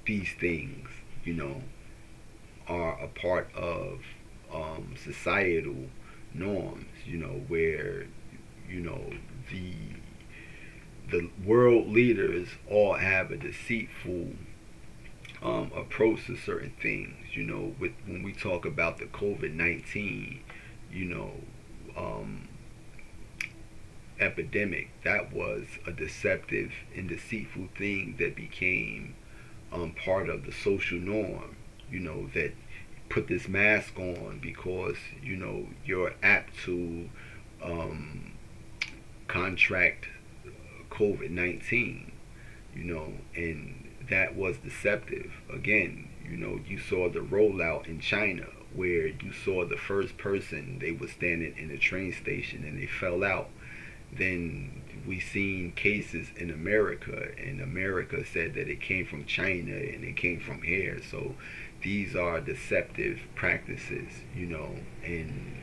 these things, you know, are a part of societal norms, you know, where, you know, the world leaders all have a deceitful approach to certain things, you know. With when we talk about the COVID-19, you know, epidemic, that was a deceptive and deceitful thing that became part of the social norm, you know, that put this mask on because, you know, you're apt to contract COVID-19, you know, and that was deceptive. Again, you know, you saw the rollout in China where you saw the first person, they were standing in a train station and they fell out. Then we seen cases in America, and America said that it came from China and it came from here. So these are deceptive practices, and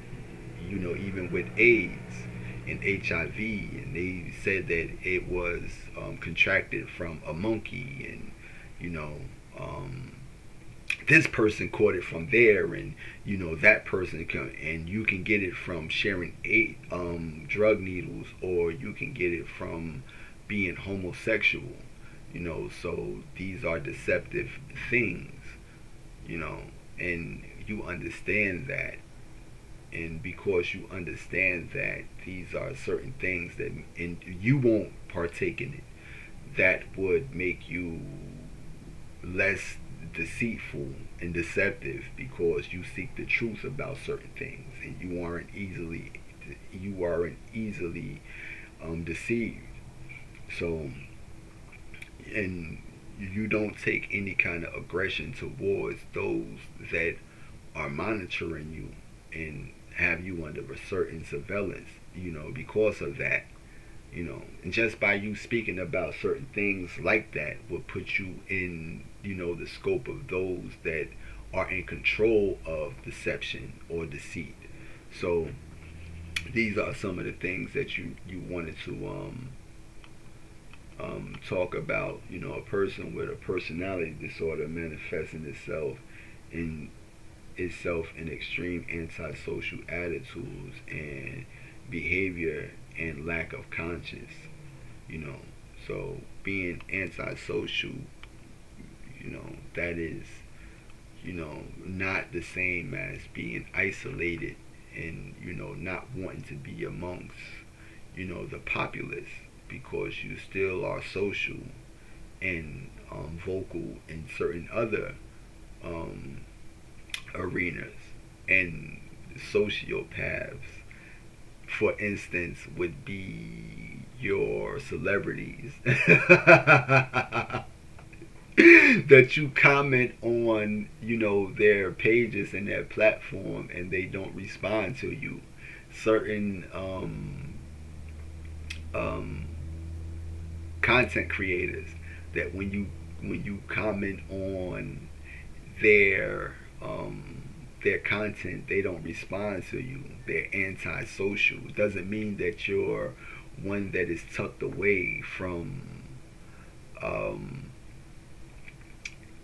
even with AIDS and HIV, and they said that it was contracted from a monkey, and you know, um, this person caught it from there, and that person can, and you can get it from sharing eight drug needles, or you can get it from being homosexual. So these are deceptive things, and you understand that, and because you understand that these are certain things that, and you won't partake in it, that would make you less deceitful and deceptive, because you seek the truth about certain things, and you aren't easily deceived. So, and you don't take any kind of aggression towards those that are monitoring you and have you under a certain surveillance, because of that. And just by you speaking about certain things like that will put you in, the scope of those that are in control of deception or deceit. So these are some of the things that you wanted to talk about. A person with a personality disorder manifesting itself in extreme antisocial attitudes and behavior and lack of conscience. you know so being antisocial, that is, not the same as being isolated, and not wanting to be amongst the populace, because you still are social and vocal in certain other um, arenas. And sociopaths, for instance, would be your celebrities that you comment on, their pages and their platform, and they don't respond to you. Certain um, content creators, that when you comment on their their content, they don't respond to you. They're antisocial. Doesn't mean that you're one that is tucked away um,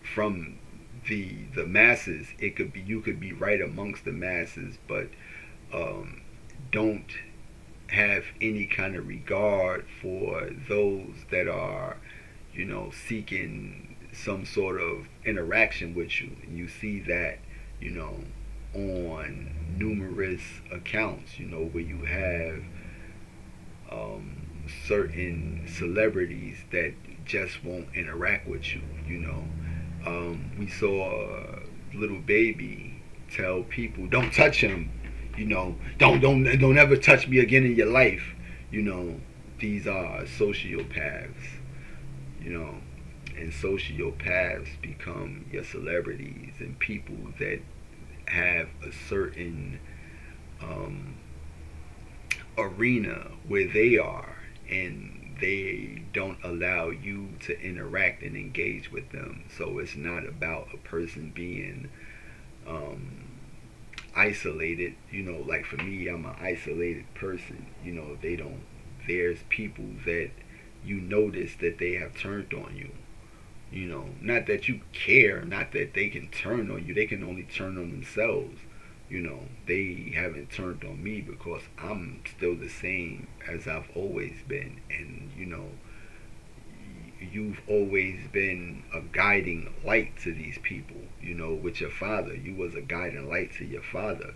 from the masses. It could be, you could be right amongst the masses, but don't have any kind of regard for those that are, seeking some sort of interaction with you. And you see that, on numerous accounts, where you have certain celebrities that just won't interact with you. We saw a little baby tell people, "Don't touch him." Don't ever touch me again in your life. These are sociopaths. You know, and sociopaths become your celebrities and people that have a certain um, arena where they are, and they don't allow you to interact and engage with them. So it's not about a person being um, isolated. Like for me, I'm an isolated person. They don't. There's people that you notice that they have turned on you. Not that you care, not that they can turn on you. They can only turn on themselves. They haven't turned on me because I'm still the same as I've always been. And you've always been a guiding light to these people. With your father, you was a guiding light to your father.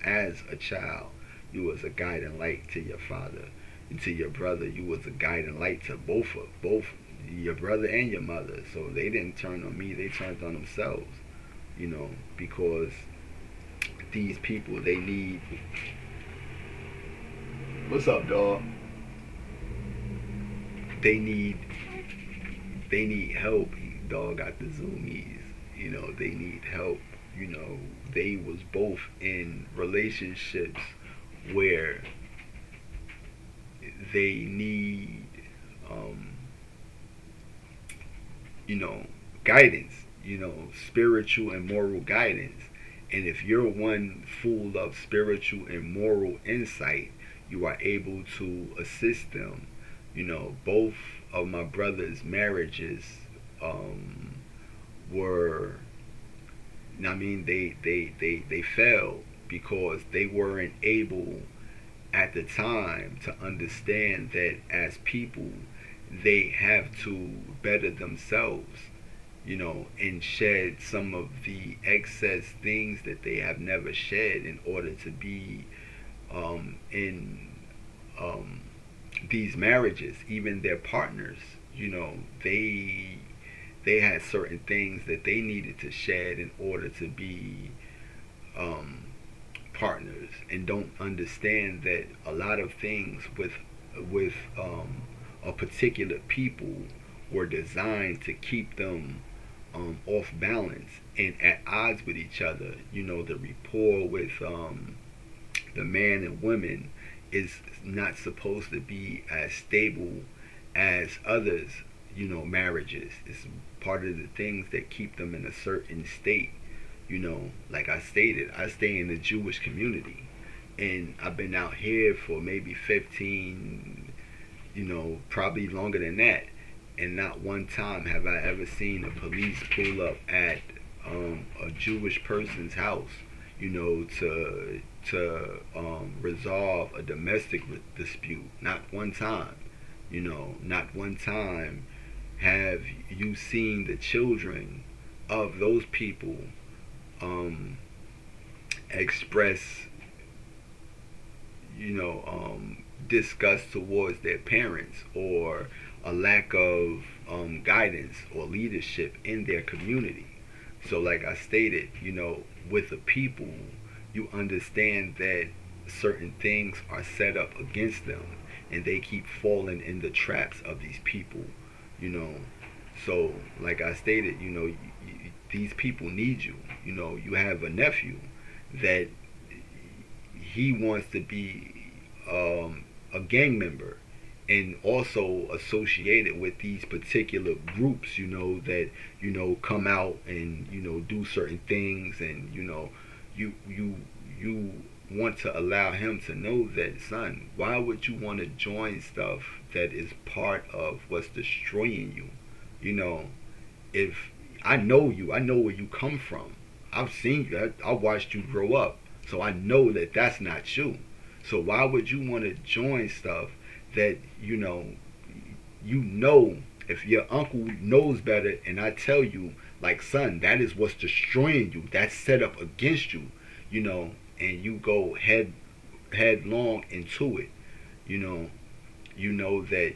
As a child, you was a guiding light to your father. And to your brother, you was a guiding light to both your brother and your mother. So they didn't turn on me, they turned on themselves. Because these people, they need, what's up, dog? They need help. Dog got the zoomies. They need help. They was both in relationships where they need, um, you know, guidance, spiritual and moral guidance. And if you're one full of spiritual and moral insight, you are able to assist them. Both of my brother's marriages um, were, they failed because they weren't able at the time to understand that as people, they have to better themselves, and shed some of the excess things that they have never shed in order to be in um, these marriages, even their partners. They had certain things that they needed to shed in order to be um, partners, and don't understand that a lot of things with a particular people were designed to keep them off balance and at odds with each other. The rapport with the man and women is not supposed to be as stable as others, marriages. It's part of the things that keep them in a certain state. Like I stated, I stay in the Jewish community, and I've been out here for maybe 15, probably longer than that. And not one time have I ever seen a police pull up at a Jewish person's house, to resolve a domestic dispute. Not one time. Not one time have you seen the children of those people express, disgust towards their parents, or a lack of guidance or leadership in their community. So, like I stated, with the people, you understand that certain things are set up against them, and they keep falling in the traps of these people. You know, so like I stated, these people need you. You have a nephew that he wants to be a gang member, and also associated with these particular groups, that come out and do certain things, and you want to allow him to know that, son, why would you want to join stuff that is part of what's destroying you? If I know you, I know where you come from. I've seen you. I watched you grow up, so I know that that's not you. So why would you want to join stuff that if your uncle knows better, and I tell you, like, son, that is what's destroying you. That's set up against you, and you go headlong into it. You know, that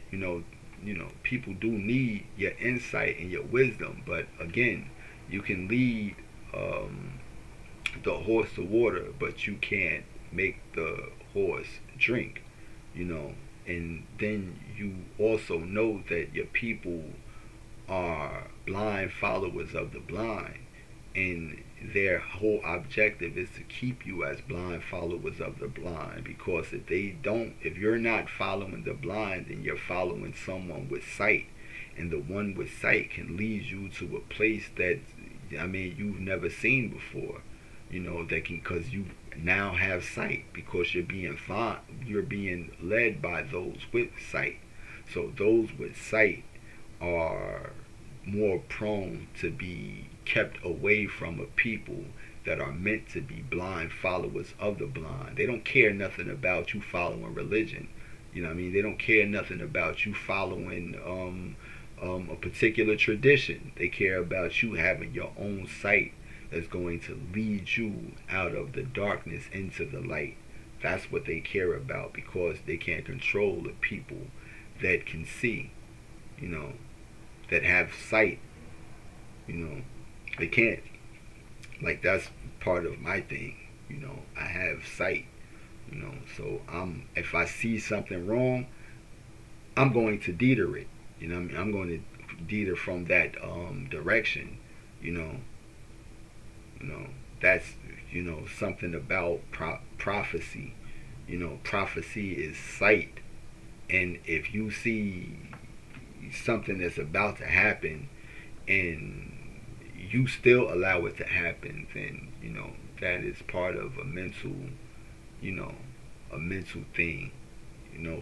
people do need your insight and your wisdom, but again, you can lead the horse to water, but you can't make the horse drink. And then you also know that your people are blind followers of the blind, and their whole objective is to keep you as blind followers of the blind, because if you're not following the blind, then you're following someone with sight, and the one with sight can lead you to a place that you've never seen before. That can, because you now have sight, because you're being led by those with sight. So those with sight are more prone to be kept away from a people that are meant to be blind followers of the blind. They don't care nothing about you following religion. They don't care nothing about you following a particular tradition. They care about you having your own sight that's going to lead you out of the darkness into the light. That's what they care about, because they can't control the people that can see, that have sight. They can't. Like, that's part of my thing. I have sight. So if I see something wrong, I'm going to deter it. I'm going to deter from that direction. You know, that's something about prophecy. Prophecy is sight, And if you see something that's about to happen and you still allow it to happen, then that is part of a mental, you know, a mental thing.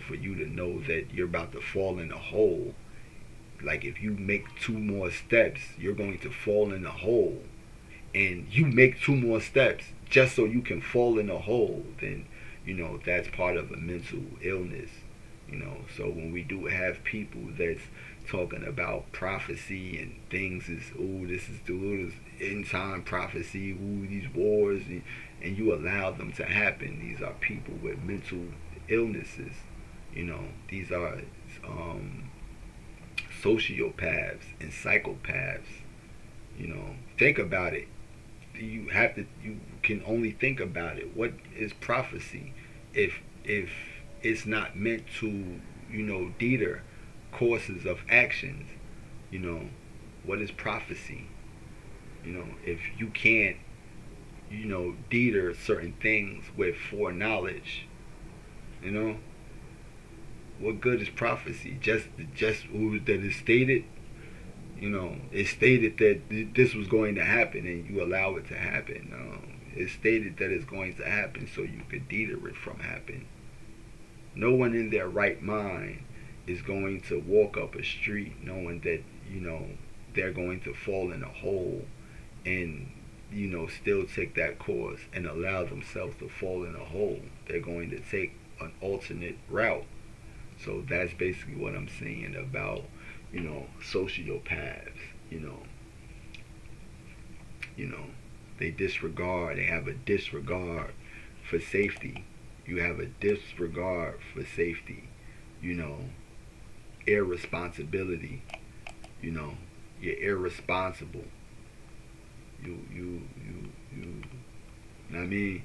For you to know that you're about to fall in a hole. Like if you make two more steps, you're going to fall in a hole, and you make two more steps just so you can fall in a hole, then that's part of a mental illness. So when we do have people that's talking about prophecy and things is, oh, this is the end time prophecy, ooh, these wars, and you allow them to happen, these are people with mental illnesses. These are sociopaths and psychopaths. Think about it. You can only think about it. What is prophecy if it's not meant to deter courses of actions? What is prophecy? If you can't deter certain things with foreknowledge, you know what good is prophecy? Just that it's stated. It's stated that this was going to happen, and you allow it to happen. It's stated that it's going to happen, so you could deter it from happening. No one in their right mind is going to walk up a street knowing that they're going to fall in a hole and still take that course and allow themselves to fall in a hole. They're going to take an alternate route. So that's basically what I'm saying about sociopaths. They have a disregard for safety. You have a disregard for safety. Irresponsibility. You're irresponsible. You know what I mean?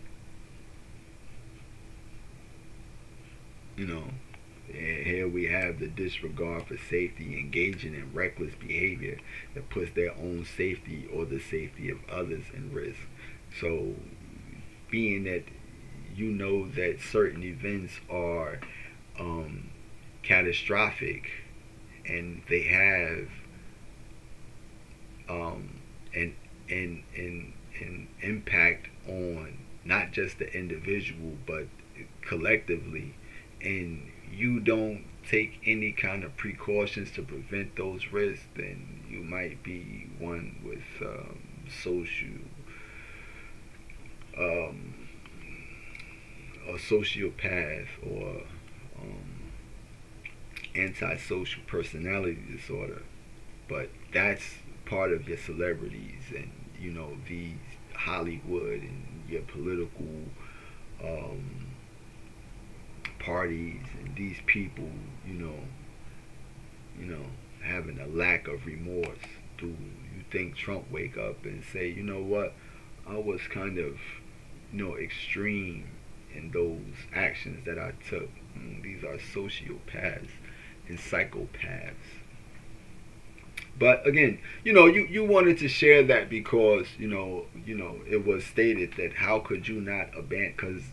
Here we have the disregard for safety, engaging in reckless behavior that puts their own safety or the safety of others in risk. So, being that that certain events are catastrophic, and they have an impact on not just the individual but collectively, and you don't take any kind of precautions to prevent those risks, then you might be one with a sociopath or antisocial personality disorder. But that's part of your celebrities and these Hollywood and your political parties, and these people, having a lack of remorse. Do you think Trump wake up and say, what, I was kind of, extreme in those actions that I took? These are sociopaths and psychopaths. But again, you wanted to share that because it was stated that how could you not abandon? Because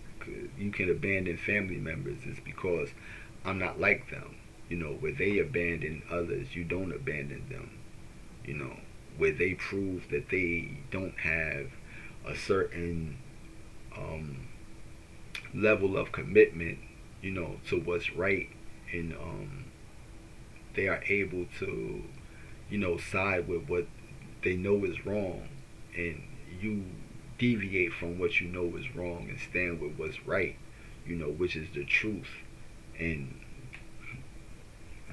you can abandon family members. It's because I'm not like them. Where they abandon others, you don't abandon them. Where they prove that they don't have a certain level of commitment, to what's right, and they are able to, side with what they know is wrong, and you deviate from what you know is wrong and stand with what's right, which is the truth. And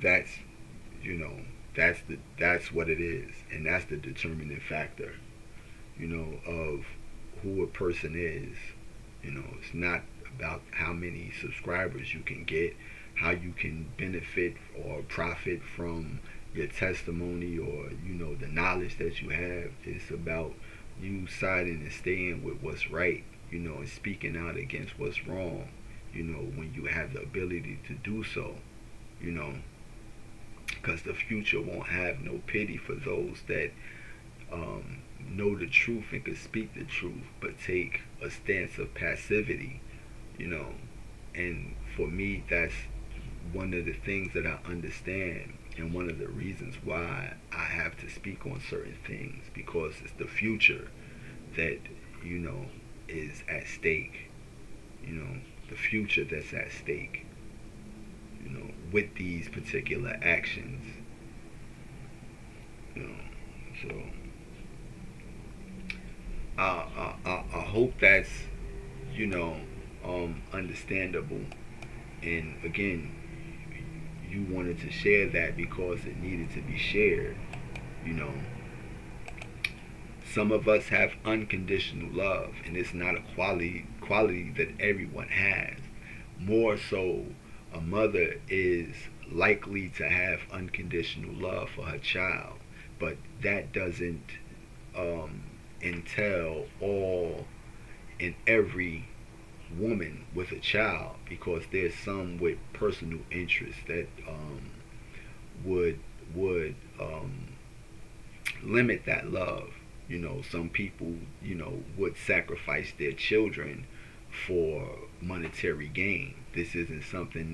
that's that's what it is, and that's the determining factor, of who a person is. It's not about how many subscribers you can get, how you can benefit or profit from your testimony, or the knowledge that you have. It's about you siding and staying with what's right, and speaking out against what's wrong, when you have the ability to do so, because the future won't have no pity for those that know the truth and can speak the truth, but take a stance of passivity, and for me, that's one of the things that I understand, and one of the reasons why I have to speak on certain things, because it's the future that, you know, is at stake. You know, the future that's at stake, you know, with these particular actions. You know, so I hope that's, you know, understandable. And again, you wanted to share that because it needed to be shared. You know, some of us have unconditional love, and it's not a quality that everyone has. More so, a mother is likely to have unconditional love for her child, but that doesn't um, entail all and every woman with a child, because there's some with personal interests that would would limit that love. You know, some people, you know, would sacrifice their children for monetary gain. This isn't something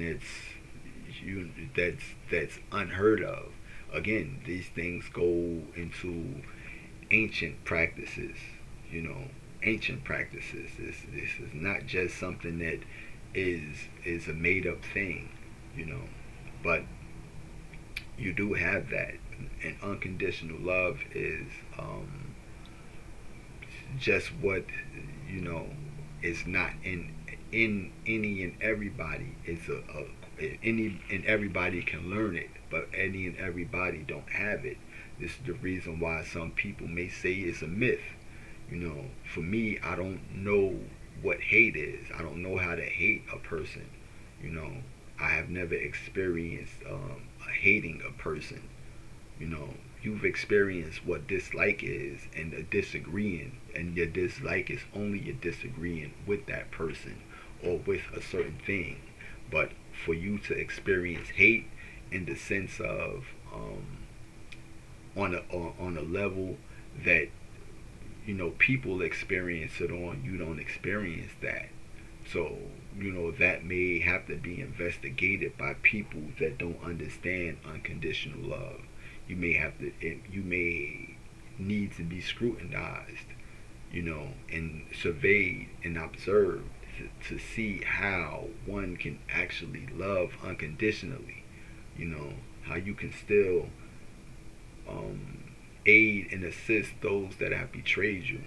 that's unheard of. Again, these things go into ancient practices. You know, ancient practices. This is not just something that is a made up thing. You know, but you do have that, and unconditional love is just what, you know, is not in any and everybody. It's any and everybody can learn it, but any and everybody don't have it. This is the reason why some people may say it's a myth. You know, for me, I don't know what hate is. I don't know how to hate a person. You know, I have never experienced hating a person. You know, you've experienced what dislike is, and a disagreeing, and your dislike is only your disagreeing with that person or with a certain thing. But for you to experience hate in the sense of on a level that, you know, people experience it on, you don't experience that. So, you know, that may have to be investigated by people that don't understand unconditional love. You may need to be scrutinized, you know, and surveyed and observed to see how one can actually love unconditionally. You know, how you can still aid and assist those that have betrayed you.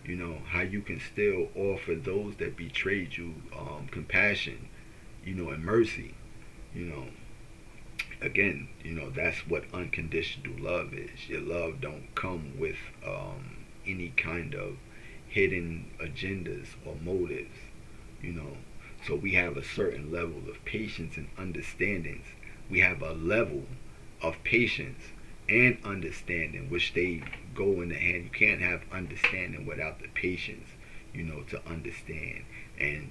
You know, how you can still offer those that betrayed you compassion, you know, and mercy. You know, again, you know, that's what unconditional love is. Your love don't come with any kind of hidden agendas or motives. You know, so we have a certain level of patience and understandings. We have a level of patience and understanding, which they go in the hand. You can't have understanding without the patience, you know, to understand. And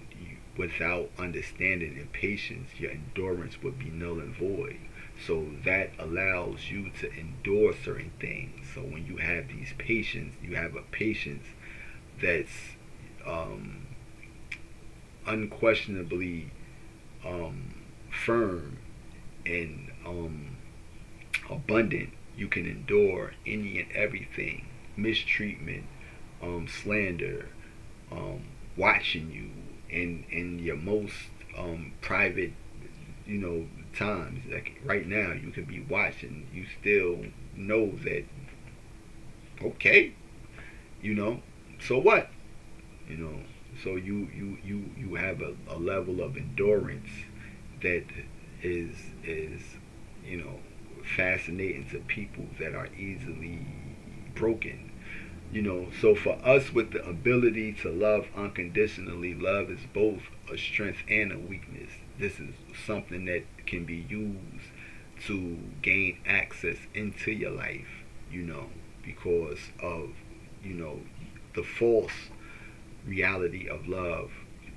without understanding and patience, your endurance would be null and void. So that allows you to endure certain things. So when you have these patience, you have a patience that's unquestionably firm and abundant. You can endure any and everything, mistreatment, slander, watching you in your most private, you know, times. Like right now, you could be watching. You still know that, okay, you know, so what? You know, so you have a level of endurance that is, you know, fascinating to people that are easily broken. You know, so for us with the ability to love unconditionally, love is both a strength and a weakness. This is something that can be used to gain access into your life, you know, because of, you know, the false reality of love.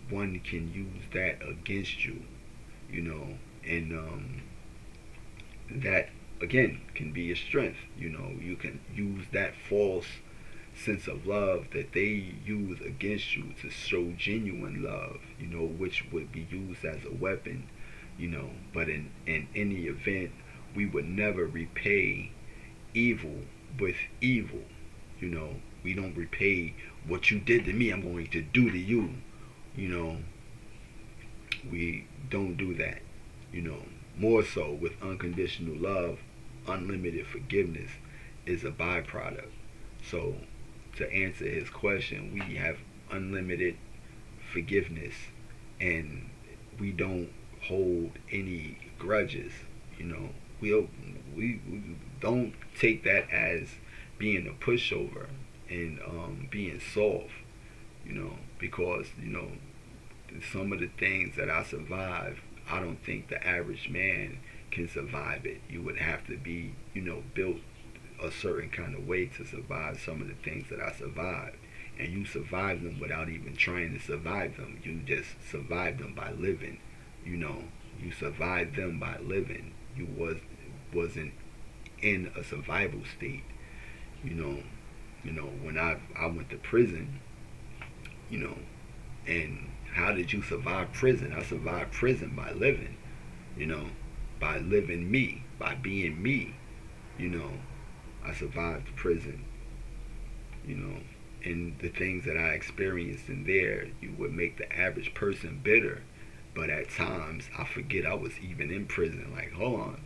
One can use that against you, you know, and that again can be a strength. You know, you can use that false sense of love that they use against you to show genuine love, you know, which would be used as a weapon, But in any event, we would never repay evil with evil. We don't repay what you did to me, I'm going to do to you. You know, we don't do that. More so with unconditional love, unlimited forgiveness is a byproduct. So, to answer his question, we have unlimited forgiveness, and we don't hold any grudges. We don't take that as being a pushover and being soft. Because some of the things that I survived, I don't think the average man can survive it. You would have to be, built a certain kind of way to survive some of the things that I survived. And you survive them without even trying to survive them. You just survive them by living. You survived them by living. You wasn't in a survival state. When I went to prison, and how did you survive prison? I survived prison by living, by living me, by being me. I survived prison, and the things that I experienced in there, you would make the average person bitter. But at times, I forget I was even in prison. Like, hold on,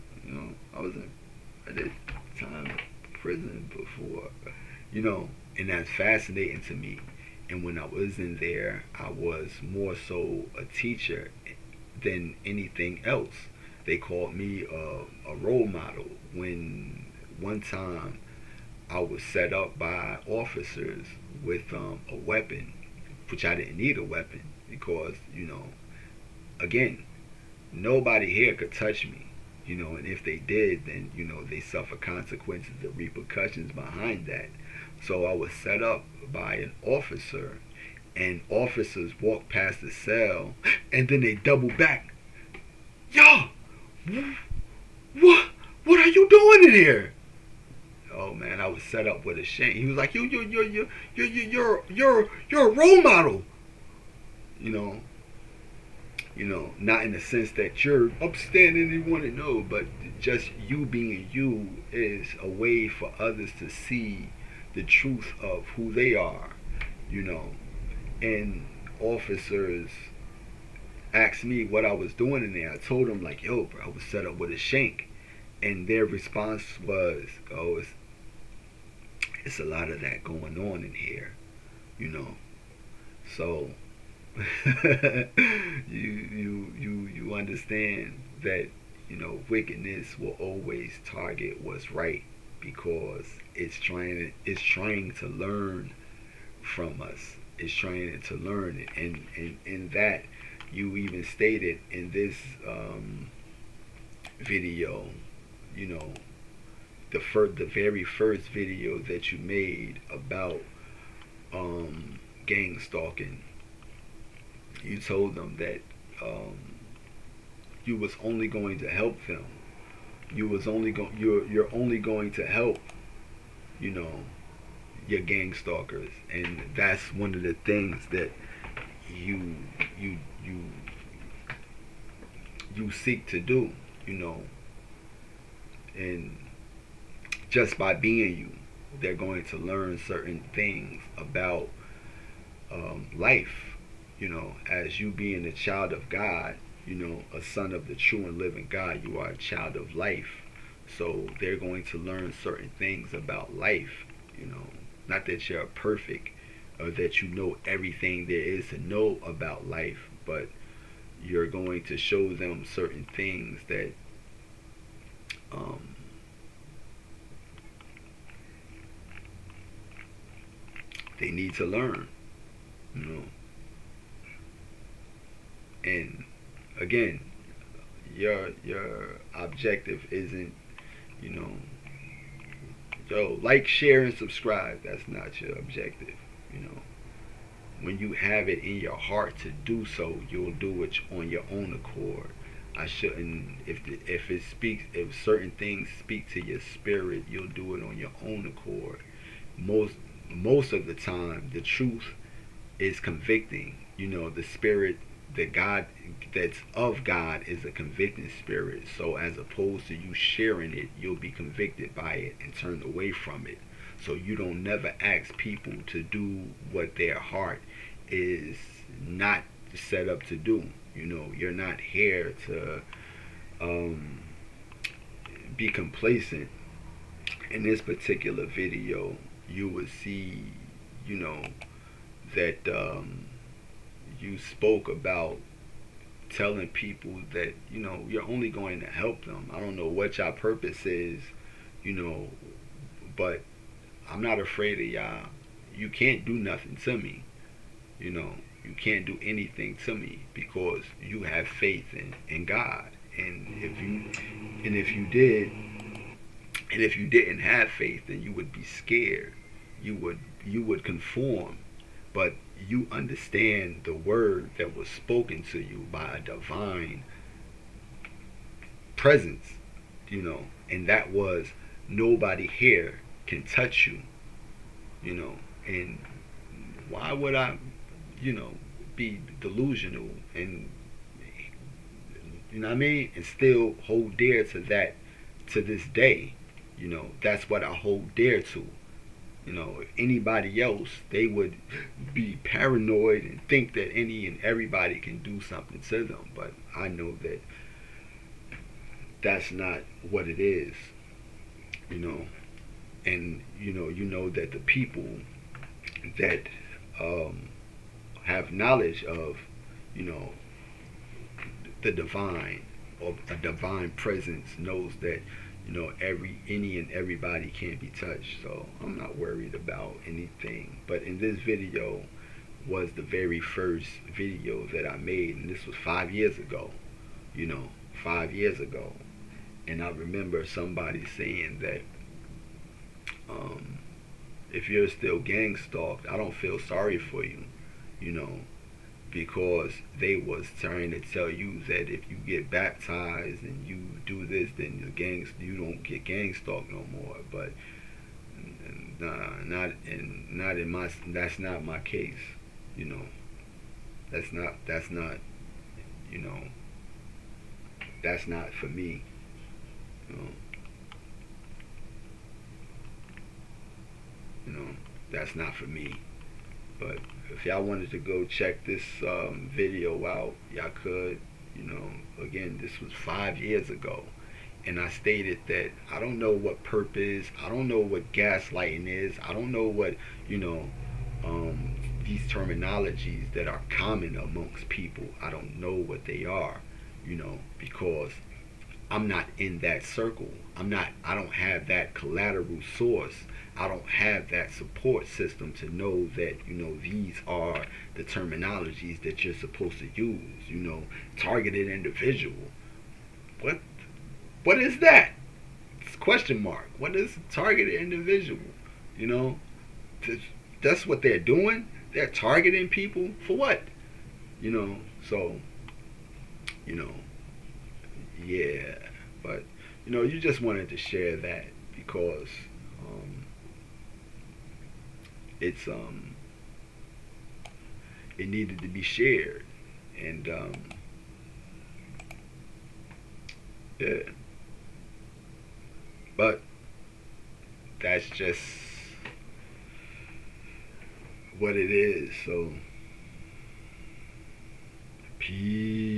I did time in prison before, and that's fascinating to me. And when I was in there, I was more so a teacher than anything else. They called me a role model. When one time I was set up by officers with a weapon, which I didn't need a weapon because, again, nobody here could touch me. And if they did, then, they suffer consequences, the repercussions behind that. So I was set up by an officer, and officers walked past the cell, and then they double back. Yo, what are you doing in here? Oh man, I was set up with a shank. He was like, you're a role model. Not in the sense that you're upstanding and you want to know, but just you being you is a way for others to see the truth of who they are. And officers asked me what I was doing in there. I told them, like, yo, bro, I was set up with a shank. And their response was, oh, it's a lot of that going on in here. So you understand that wickedness will always target what's right, because it's trying to learn from us. It's trying to learn it, and that you even stated in this video, the very first video that you made about gang stalking. You told them that you was only going to help them. You're only going to help, your gang stalkers, and that's one of the things that you seek to do, and just by being you, they're going to learn certain things about life. As you being a child of God, a son of the true and living God, you are a child of life. So they're going to learn certain things about life. Not that you're perfect or that you know everything there is to know about life, but you're going to show them certain things that they need to learn. And again, your objective isn't, like, share, and subscribe. That's not your objective. When you have it in your heart to do so, you'll do it on your own accord. I shouldn't. If certain things speak to your spirit, you'll do it on your own accord. Most of the time, the truth is convicting. The spirit that God that's of God is a convicting spirit. So as opposed to you sharing it, you'll be convicted by it and turned away from it. So you don't never ask people to do what their heart is not set up to do. You're not here to be complacent. In this particular video, you would see, that you spoke about telling people that you're only going to help them. I don't know what your purpose is, but I'm not afraid of y'all. You can't do nothing to me. You can't do anything to me because you have faith in God. And if you didn't have faith, then you would be scared. You would conform. But you understand the word that was spoken to you by a divine presence, and that was nobody here can touch you, and why would I, be delusional and what I mean, and still hold dear to that to this day. That's what I hold dear to. If anybody else, they would be paranoid and think that any and everybody can do something to them. But I know that that's not what it is. And that the people that have knowledge of, the divine or a divine presence knows that any and everybody can't be touched. So I'm not worried about anything. But in this video was the very first video that I made, and this was 5 years ago. 5 years ago. And I remember somebody saying that if you're still gang stalked, I don't feel sorry for you, because they was trying to tell you that if you get baptized and you do this, then you don't get gang stalked no more. But nah, not in my. That's not my case. That's not. That's not for me. That's not for me. But if y'all wanted to go check this video out, y'all could. Again, this was 5 years ago. And I stated that I don't know what purpose, I don't know what gaslighting is, I don't know what, these terminologies that are common amongst people. I don't know what they are, because I'm not in that circle. I don't have that collateral source. I don't have that support system to know that, these are the terminologies that you're supposed to use, targeted individual. What is that? It's a question mark. What is targeted individual? That's what they're doing. They're targeting people for what? So, yeah. But, you just wanted to share that because it's it needed to be shared. And yeah. But that's just what it is. So peace.